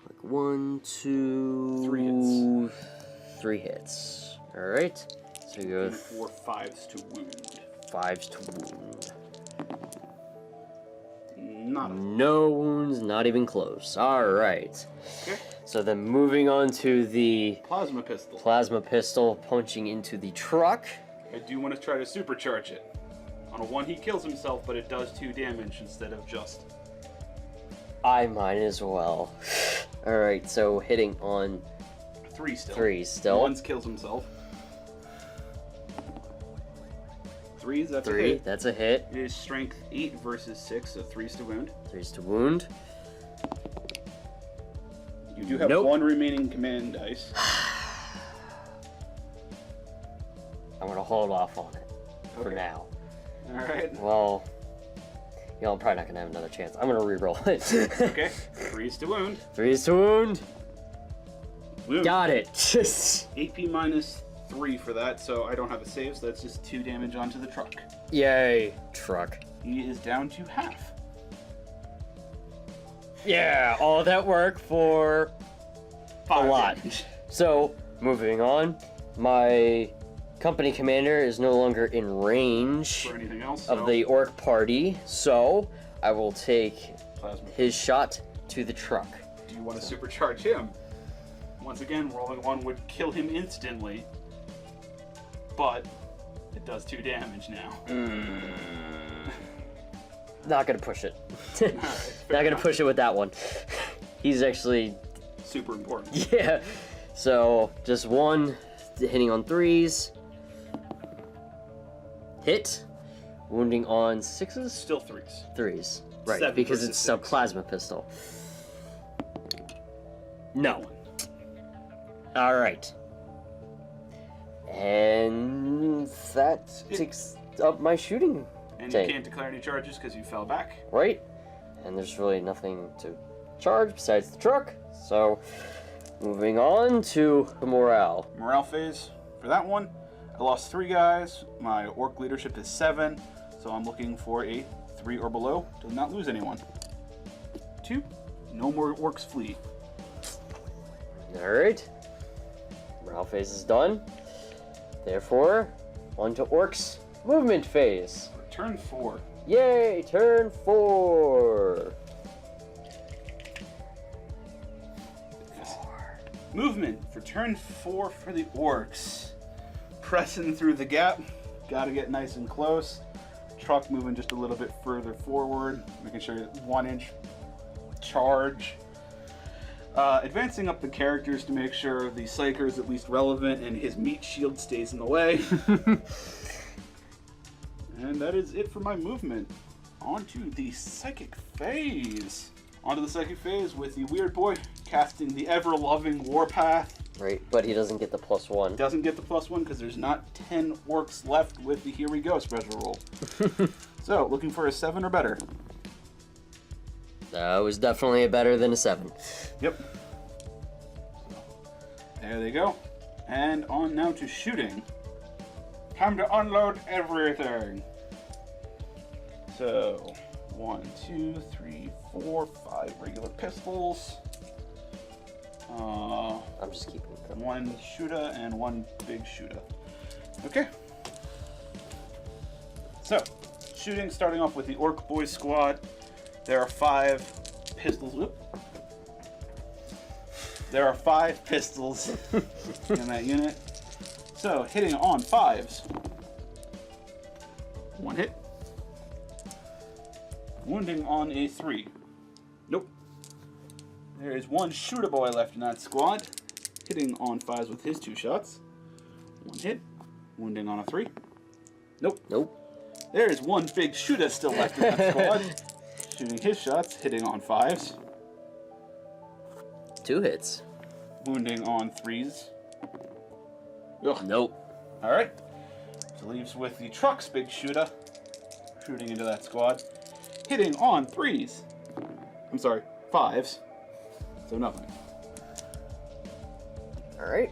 Like 1, 2... 3 hits. 3 hits. Alright. So you go And 4 5s to wound. 5s to wound. No wounds, not even close. Alright. Okay. So then moving on to the Plasma pistol. plasma pistol, punching into the truck. I do want to try to supercharge it. On a 1, he kills himself, but it does 2 damage instead of just. I might as well. Alright, so hitting on 3 still. 3 still. 1 kills himself. 3s, that's a 3, hit. that's a hit. It is strength 8 versus 6, so 3s to wound. 3's to wound. You do have Nope. 1 remaining command dice. I'm gonna hold off on it for Okay. now. Alright. Well, you know, I'm probably not gonna have another chance. I'm gonna re-roll it. Okay. 3s to wound. 3's to wound. Wound. Got it. AP minus 3 for that, so I don't have a save, so that's just 2 damage onto the truck. Yay, truck. He is down to half. Yeah, all that work for 5 a lot. damage. So, moving on, my company commander is no longer in range For anything else, of so the orc party, so I will take plasma. his shot to the truck. Do you want to supercharge him? Once again, rolling 1 would kill him instantly, but it does 2 damage now. Not gonna push it. Alright, Not fair gonna enough. push it with that one. He's actually, Super important. yeah. So, just 1 hitting on 3s. Hit. Wounding on 6s? Still 3s. 3s. Right, 7 because versus it's 6. a plasma pistol. No. Alright. And that takes up my shooting, And Take. you can't declare any charges because you fell back. right? And there's really nothing to charge besides the truck. So, moving on to the morale. Morale phase. For that one, I lost 3 guys. My orc leadership is 7, so I'm looking for a 3 or below to not lose anyone. 2, no more orcs flee. Alright. Morale phase is done. Therefore, on to Orcs movement phase. Turn 4. Yay, turn 4. Movement for turn 4 for the orcs. Pressing through the gap. Gotta get nice and close. Truck moving just a little bit further forward. Making sure 1 inch charge. Advancing up the characters to make sure the Psyker is at least relevant and his meat shield stays in the way. And that is it for my movement. On to the psychic phase. Onto the psychic phase with the weird boy casting the ever-loving Warpath. Right, but he doesn't get the +1. Doesn't get the +1 because there's not 10 orcs left with the Here We Go special roll. So, looking for a 7 or better. That was definitely a better than a 7. Yep. There they go. And on now to shooting. Time to unload everything. So, 1, 2, 3, 4, 5 regular pistols. I'm just keeping it. 1 shooter and 1 big shooter. Okay. So, shooting, starting off with the Orc Boys squad. There are 5 pistols. Whoop. There are 5 pistols in that unit. So, hitting on 5s. 1 hit. Wounding on a 3. Nope. There is 1 shooter boy left in that squad. Hitting on 5s with his 2 shots. 1 hit. Wounding on a 3. Nope. Nope. There is 1 big shooter still left in that squad. Shooting his shots, hitting on 5s. 2 hits. Wounding on 3s. Ugh. Nope. Alright. So leaves with the truck's big shooter. Shooting into that squad. Hitting on 3s. I'm sorry, 5s. So nothing. Alright.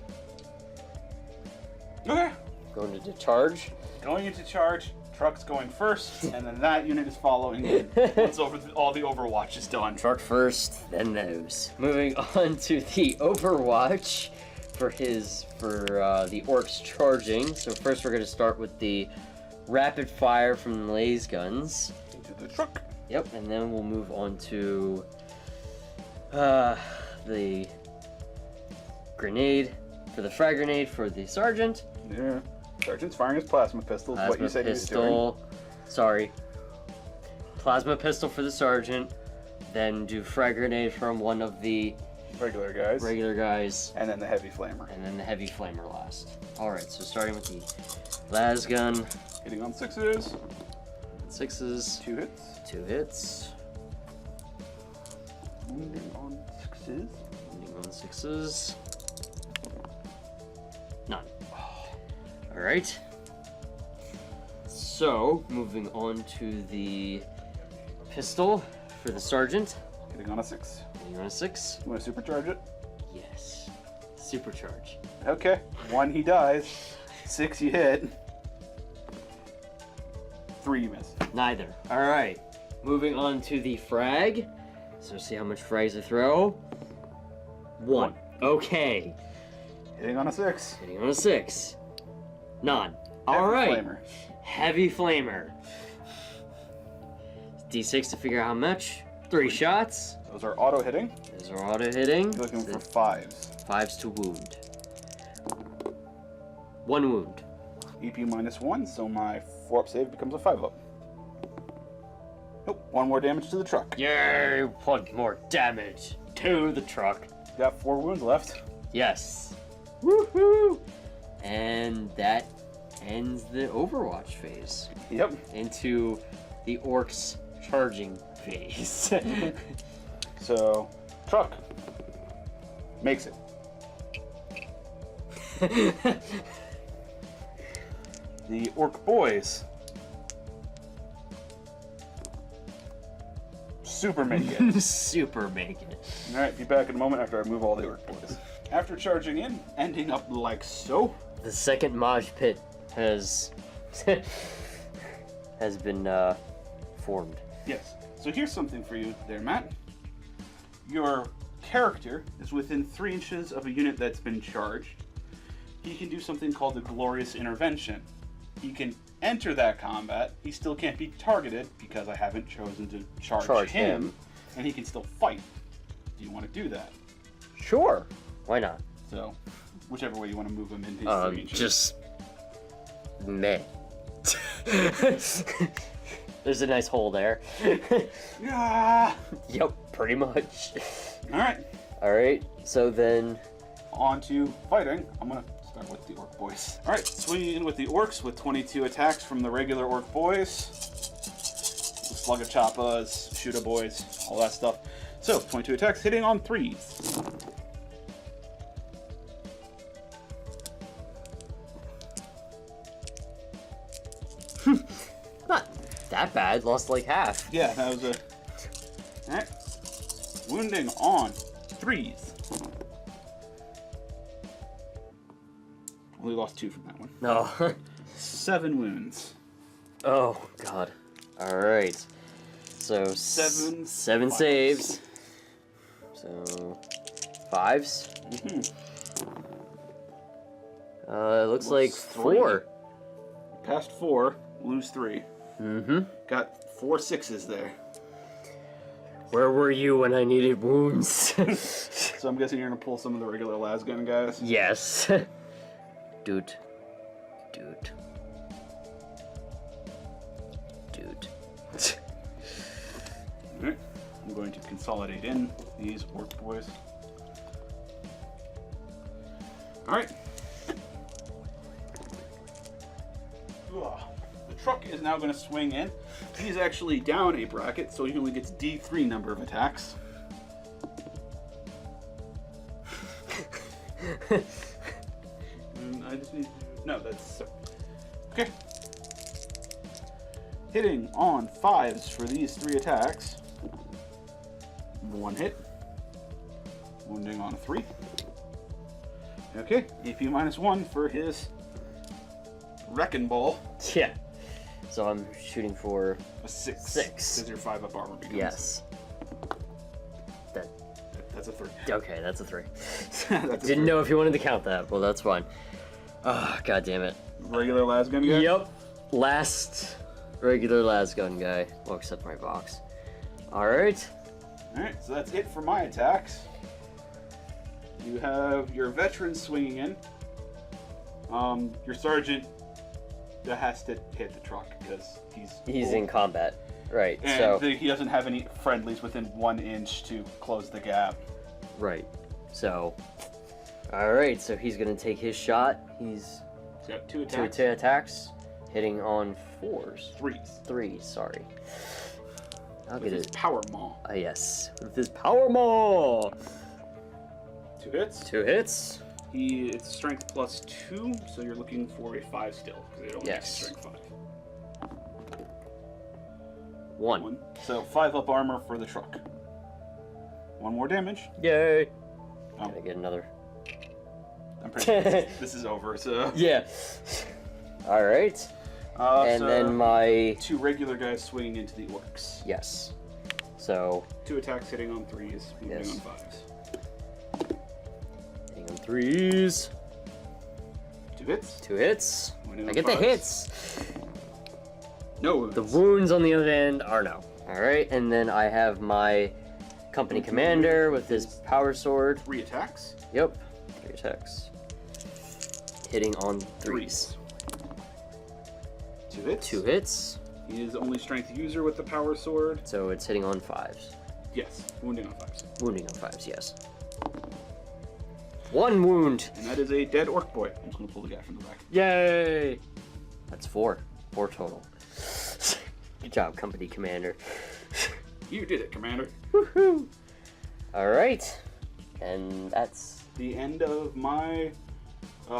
Okay. Going into charge. Going into charge. Truck's going first, and then that unit is following in once all the Overwatch is done. Truck first, then those. Moving on to the Overwatch for the Orks charging. So first we're going to start with the rapid fire from the laser guns. Into the truck. Yep, and then we'll move on to the grenade, for the frag grenade for the sergeant. Yeah. Sergeant's firing his plasma pistol. Is what you said he was doing. Sorry. Plasma pistol for the sergeant. Then do frag grenade from one of the regular guys. And then the heavy flamer. And then the heavy flamer last. Alright, so starting with the las gun. Hitting on 6s. 6s. 2 hits. 2 hits. Wounding on 6s. Wounding on 6s. None. Alright. So, moving on to the pistol for the sergeant. Hitting on a 6. Hitting on a 6. You want to supercharge it? Yes. Supercharge. Okay. 1 he dies. 6 you hit. 3 you miss. Neither. Alright. Moving on to the frag. So see how much frags I throw. 1. Okay. Hitting on a 6. Hitting on a 6. None. Heavy Alright. flamer. Heavy flamer. D6 to figure out how much. 3 shots. Those are auto hitting. Those are auto hitting. You're looking for 5s. 5s to wound. 1 wound. EP -1, so my 4-up save becomes a 5-up. Nope, 1 more damage to the truck. Yay! 1 more damage to the truck. Got 4 wounds left. Yes. Woohoo! And that ends the Overwatch phase. Yep. Into the Orks charging phase. So, truck makes it. The Ork boys super make it. Super make it. Alright, be back in a moment after I move all the Ork boys. After charging in, ending up like so. The second Maj pit has been formed. Yes. So here's something for you there, Matt. Your character is within 3 inches of a unit that's been charged. He can do something called the Glorious Intervention. He can enter that combat. He still can't be targeted because I haven't chosen to charge him. And he can still fight. Do you want to do that? Sure. Why not? So, whichever way you want to move him into 3 inches. Just meh. There's a nice hole there. Yeah. Yep, pretty much. Alright. Alright, so then... On to fighting. I'm going to start with the Ork boys. Alright, swinging in with the Orks with 22 attacks from the regular Ork boys. Slugger choppas, shooter boys, all that stuff. So, 22 attacks, hitting on 3s. Not that bad, lost like half. Yeah, that was a... Alright. Wounding on 3s. Only lost 2 from that one. No. 7 wounds. Oh, God. Alright. So, 7 saves. So, 5s. It looks like 4. Past 4, lose 3. Got 4 6s there. Where were you when I needed wounds? So I'm guessing you're gonna pull some of the regular lasgun guys. Yes. Dude. Dude. Alright, I'm going to consolidate in these orc boys. Alright. The truck is now going to swing in. He's actually down a bracket, so he only gets D3 number of attacks. And I just need to... No, that's... Okay. Hitting on 5s for these 3 attacks. 1 hit. Wounding on a 3. Okay, AP -1 for his Wrecking Ball. Yeah. So I'm shooting for A 6. 6. Because your 5-up armor becomes. yes. That's a 3. Okay, that's a 3. That's a Didn't 3. know if you wanted to count that. Well, that's fine. Oh, god damn it. Regular lasgun guy? Yep. Last regular lasgun guy. Well, except my box. Alright. Alright, so that's it for my attacks. You have your veteran swinging in. Your sergeant that has to hit the truck because He's in combat. Right, and so... he doesn't have any friendlies within 1 inch to close the gap. Right. So... Alright, so he's gonna take his shot. He's... got 2 Two attacks. attacks. Hitting on 4s. 3s. 3, sorry. I'll With get his it. power maul. Ah, yes. With his power maul! 2 hits. 2 hits. It's strength +2, so you're looking for a 5 still, because it only Yes. makes strength 5. 1. So 5-up armor for the truck. 1 more damage. Yay! Oh. Can I get another? I'm pretty sure this is over, so... Yeah. Alright. And so then my... 2 regular guys swinging into the orcs. Yes. So... 2 attacks hitting on 3s, moving Yes. on 5s. Hitting on 3s. 2 hits. 2 hits. Wounding I on get the 5s. hits. No wounds. The wounds on the other end are no. Alright, and then I have my company commander with his power sword. 3 attacks. Yep. 3 attacks. Hitting on 3s. 2 hits. 2 hits. He is only strength user with the power sword. So it's hitting on 5s. Yes, wounding on 5s. Wounding on 5s, yes. 1 wound. And that is a dead orc boy. I'm just going to pull the guy from the back. Yay! That's 4. 4 total. Good job, company commander. You did it, Commander. Woohoo! Alright. And that's... The end of my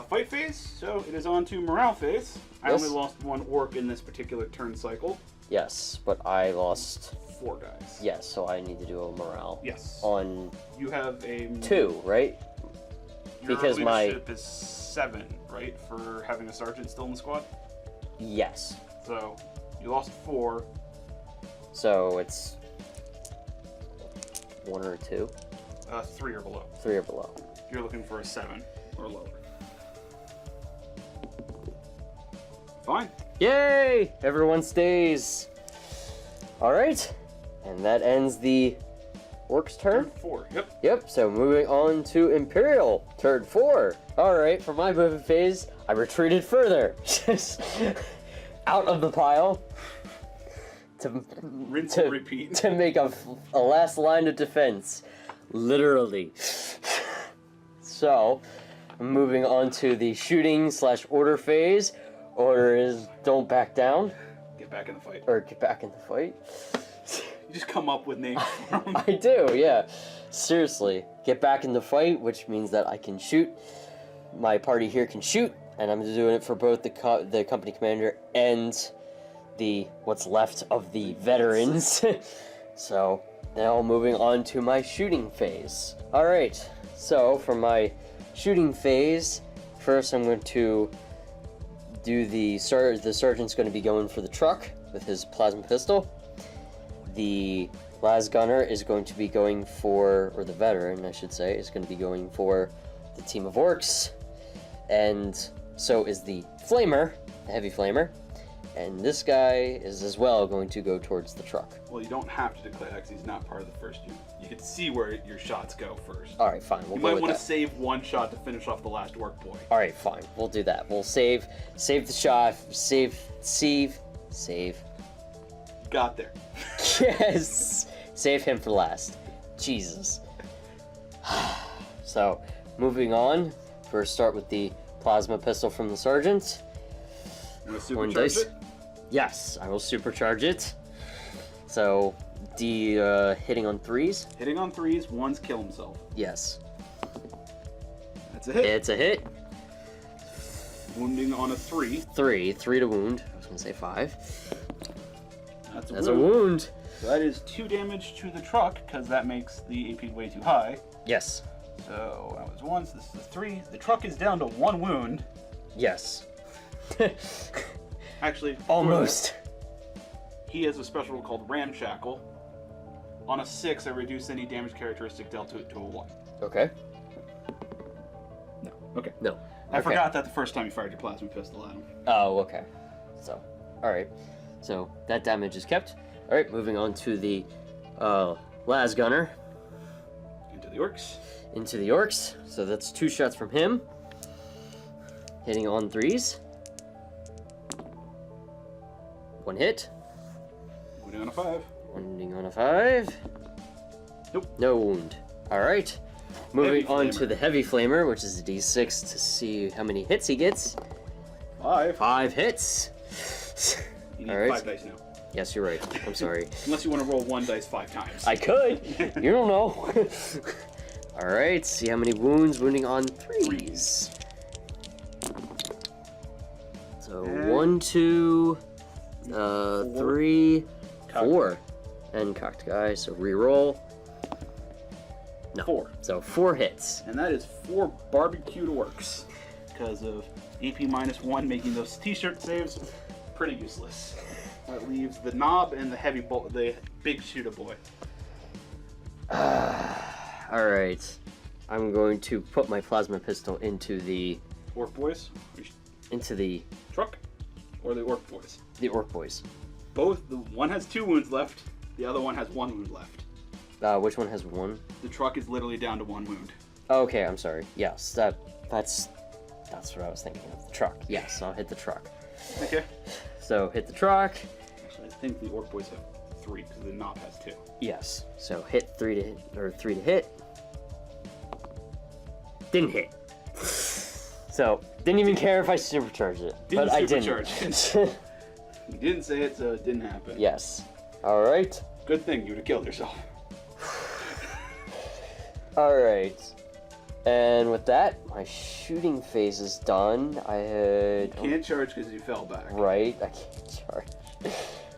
fight phase, so it is on to morale phase. I Yes. only lost 1 orc in this particular turn cycle. Yes, but I lost... 4 guys. Yes, so I need to do a morale. Yes. On You have a... 2, right? Your because my- leadership is 7, right? For having a sergeant still in the squad? Yes. So, you lost 4. So it's... 1 or 2? 3 or below. 3 or below. You're looking for a 7 or lower. Fine. Yay! Everyone stays. Alright. And that ends the Orcs turn. Turn 4. Yep. Yep, so moving on to Imperial, turn 4. Alright, for my movement phase, I retreated further. Out of the pile. To Rinse and repeat. To make a last line of defense. Literally. So, moving on to the shooting / order phase. Order is don't back down. Get back in the fight. Or get back in the fight. You just come up with names for them. I do, yeah. Seriously. Get back in the fight, which means that I can shoot. My party here can shoot, and I'm doing it for both the company commander and the what's left of the veterans. So, now moving on to my shooting phase. Alright, so for my shooting phase, first I'm going to do the sergeant's going to be going for the truck with his plasma pistol. The las gunner is going to be going for, or the veteran I should say, is going to be going for the team of orcs. And so is the flamer, the heavy flamer. and this guy is as well going to go towards the truck. Well, you don't have to declare that because he's not part of the first unit. You can see where your shots go first. All right, fine. We'll you go might with want that. to save one shot to finish off the last orc boy. All right, fine. We'll do that. We'll save the shot. Save. Got there. Yes. Save him for last. Jesus. So, moving on. First, start with the plasma pistol from the sergeant. You want to One supercharge dice. it? Yes, I will supercharge it. So, hitting on 3s. Hitting on 3s, 1s kill himself. Yes. That's a hit. It's a hit. Wounding on a 3. 3 to wound. I was gonna say 5. That's a wound. So that is 2 damage to the truck, because that makes the AP way too high. Yes. So that was 1, so this is 3. The truck is down to 1 wound. Yes. Actually, Almost. He has a special called Ramshackle. On a 6, I reduce any damage characteristic dealt to it to a 1. Okay. No. Okay. No. I Okay. forgot that the first time you fired your plasma pistol at him. Oh, okay. So, alright. So, that damage is kept. Alright, moving on to the las gunner. Into the orcs. Into the orcs. So that's 2 shots from him. Hitting on 3s. 1 hit. Wounding on a 5. Wounding on a 5. Nope. No wound. Alright. Moving Heavy on flamer. to the heavy flamer, which is a d6 to see how many hits he gets. 5. 5 hits. You need All right. 5 dice now. Yes, you're right. I'm sorry. Unless you want to roll 1 dice 5 times. I could. You don't know. Alright, see how many wounds. Wounding on 3s. So And 1, 2, 3, Cocked 4. And cocked guy, so re-roll. No. 4. So 4 hits. And that is 4 barbecued orcs. Because of AP -1 making those t-shirt saves pretty useless. That leaves the knob and the the big shooter boy. Alright. I'm going to put my plasma pistol into the Orc boys? Truck? Or the orc boys? the orc boys. Both. The one has 2 wounds left. The other one has 1 wound left. Which one has 1? The truck is literally down to 1 wound. Okay, I'm sorry. Yes, that's what I was thinking of. The truck. Yes, I'll hit the truck. Okay. So hit the truck. Actually, I think the orc boys have 3 because the knob has 2. Yes. So hit 3 to hit, or 3 to hit. Didn't hit. So didn't even care if I supercharged it, but I didn't. You didn't say it, so it didn't happen. Yes. All right. Good thing you would have killed yourself. All right. And with that, my shooting phase is done. I had Can't charge because you fell back. right. I can't charge.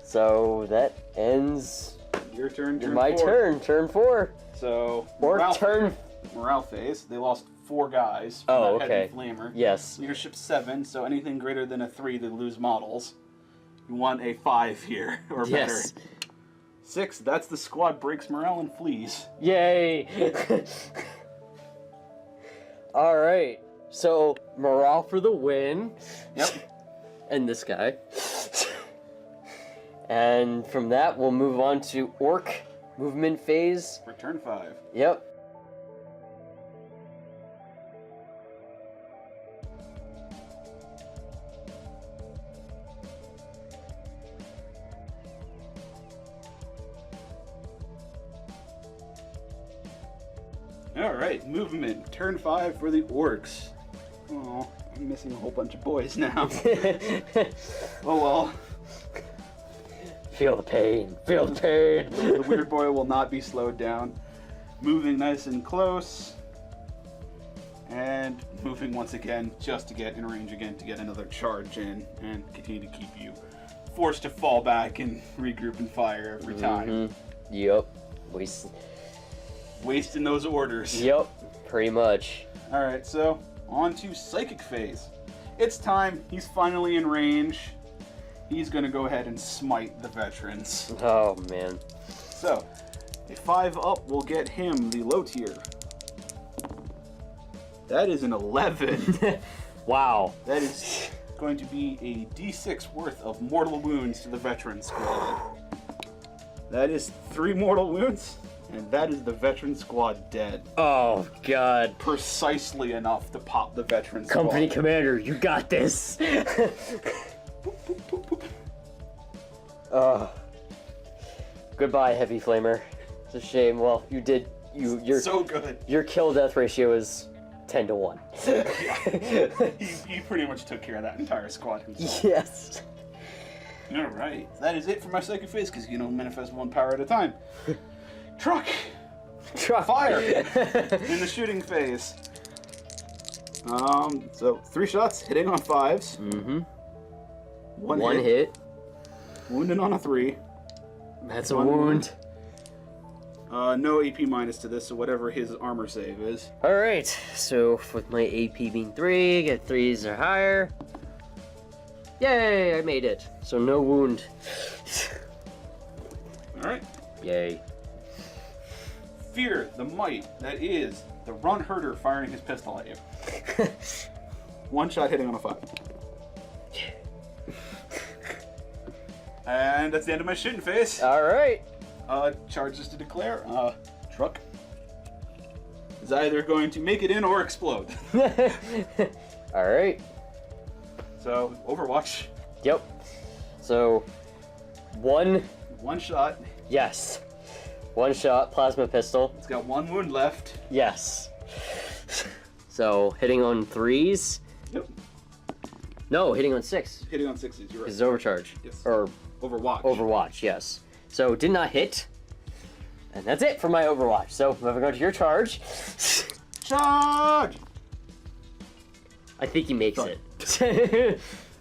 So that ends Your turn. Turn my 4. turn. Turn 4. So Or turn. morale phase. They lost 4 guys. From Oh, that okay. Heavy flamer. Yes. Leadership 7. So anything greater than a 3, they lose models. You want a 5 here or better. Yes. 6. That's the squad breaks morale and flees. Yay! All right. So morale for the win. Yep. And this guy. And from that, we'll move on to orc movement phase. For turn 5. Yep. Alright, movement. Turn 5 for the orcs. Oh, I'm missing a whole bunch of boys now. Oh well. Feel the pain. Feel the pain. The weird boy will not be slowed down. Moving nice and close. And moving once again just to get in range again to get another charge in and continue to keep you forced to fall back and regroup and fire every time. Yep. Wasting those orders. Yep. Pretty much. Alright, so on to psychic phase. It's time. He's finally in range. He's going to go ahead and smite the veterans. Oh, man. So, a 5 up will get him the low tier. That is an 11. Wow. That is going to be a D6 worth of mortal wounds to the veteran squad. That is 3 mortal wounds, and that is the veteran squad dead. Oh, God. Precisely enough to pop the veteran squad. Company commander, you got this. Goodbye, heavy flamer. It's a shame. Well, you did. You're so good. Your kill death ratio is 10 to 1. He pretty much took care of that entire squad himself. Yes. All right, that is it for my second phase, because manifest 1 power at a time. Truck. Fire in the shooting phase. So 3 shots, hitting on 5s. Mm-hmm. One hit. Wounded on a 3. That's a wound. No AP minus to this, so whatever his armor save is. Alright, so with my AP being 3, get 3s or higher. Yay, I made it. So no wound. Alright. Yay. Fear the might that is the run herder firing his pistol at you. 1 shot hitting on a 5. And that's the end of my shooting phase. Alright. Charges to declare. Truck is either going to make it in or explode. Alright. So, Overwatch. Yep. So, 1 shot. Yes. 1 shot, plasma pistol. It's got 1 wound left. Yes. So, hitting on 3s? Yep. No, hitting on 6. Hitting on 6s, you're right. Is overcharge. Yes. Or Overwatch. Overwatch, yes. So, did not hit. And that's it for my Overwatch. So, moving on to your charge. Charge! I think he makes it.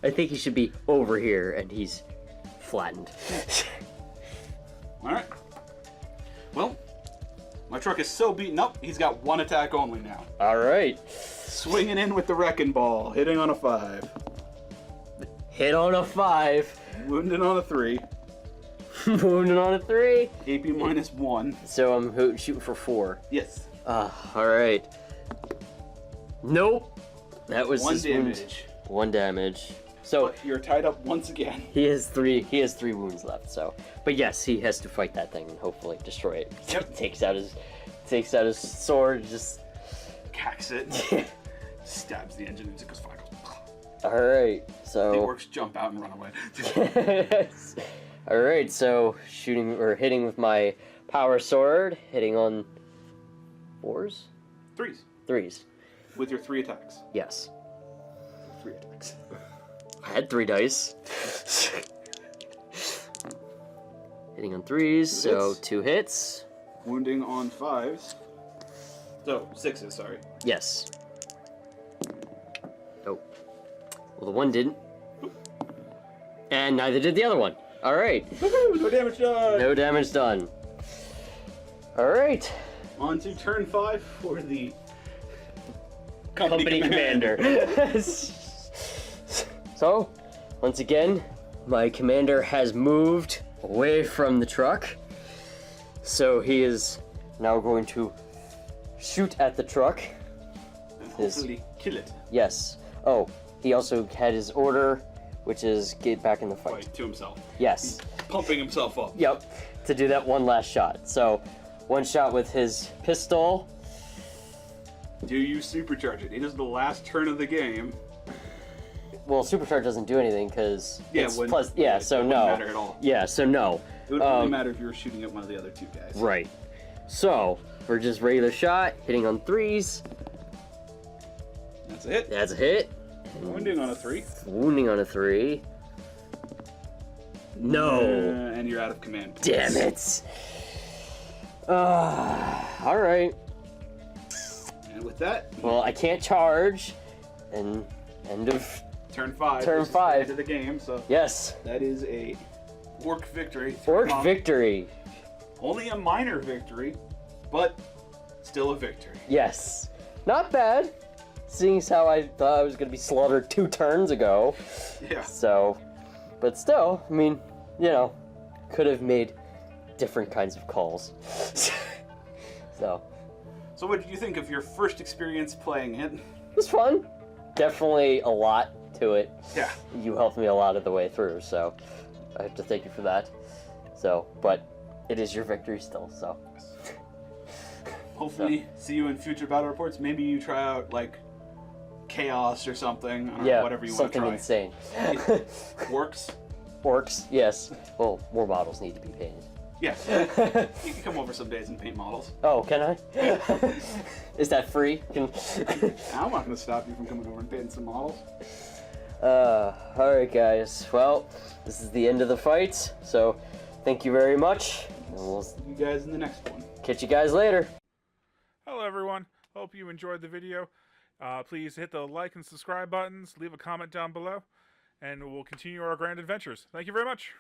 I think he should be over here, and he's flattened. Alright. Well, my truck is so beaten up, he's got 1 attack only now. Alright. Swinging in with the wrecking ball, hitting on a 5. Hit on a 5. Wounded on a 3. Wounded on a 3. AP minus 1. So I'm shooting for 4. Yes. Alright. Nope. That was 1 his damage. wound. 1 damage. So But you're tied up once again. he has 3 wounds left, so. But yes, he has to fight that thing and hopefully destroy it. Yep. takes out his sword, just Cacks it. Stabs the engine and it goes fire. Alright, The so orcs jump out and run away. alright, so hitting with my power sword, hitting on 4s? 3s. 3s. With your 3 attacks. Yes. 3 attacks. I had 3 dice. Hitting on 3s, so hits. 2 hits. Wounding on 5s. So, 6s, sorry. Yes. Oh. Well, the one didn't. And neither did the other one. Alright. No damage done! No damage done. Alright. On to turn 5 for the Company commander. So, once again, my commander has moved away from the truck. So he is now going to shoot at the truck. And hopefully kill it. Yes. Oh, he also had his order, which is get back in the fight. Fight to himself. Yes. Pumping himself up. Yep. To do that one last shot. So, 1 shot with his pistol. Do you supercharge it? It is the last turn of the game. Well, supercharge doesn't do anything because it's when- plus. it Yeah, so wouldn't no. matter at all. Yeah, so no. It would only matter if you were shooting at one of the other 2 guys. Right. So, for just regular shot, hitting on 3s. That's a hit. That's a hit. Wounding on a 3. Wounding on a 3. No. And you're out of command. Damn it. Alright. And with that, Well, I can't charge. And end of. turn 5. Turn This is 5. the end of the game, so Yes. that is a Orc victory. Orc victory. Only a minor victory, but still a victory. Yes. Not bad. Seeing as how I thought I was going to be slaughtered 2 turns ago. Yeah. So, but still, I mean, could have made different kinds of calls. So, So what did you think of your first experience playing it? it was fun. Definitely a lot to it. Yeah. You helped me a lot of the way through, so I have to thank you for that. So, but it is your victory still, so. Hopefully, see you in future battle reports. Maybe you try out, like, Chaos or something. I don't know, whatever you want to try. Something insane. Orks? Orks, yes. Well, more models need to be painted. Yeah. You can come over some days and paint models. Oh, can I? Is that free? I'm not going to stop you from coming over and painting some models. Alright guys. Well, this is the end of the fight, so thank you very much. And we'll See you guys in the next one. catch you guys later. Hello, everyone. Hope you enjoyed the video. Please hit the like and subscribe buttons, leave a comment down below, and we'll continue our grand adventures. Thank you very much.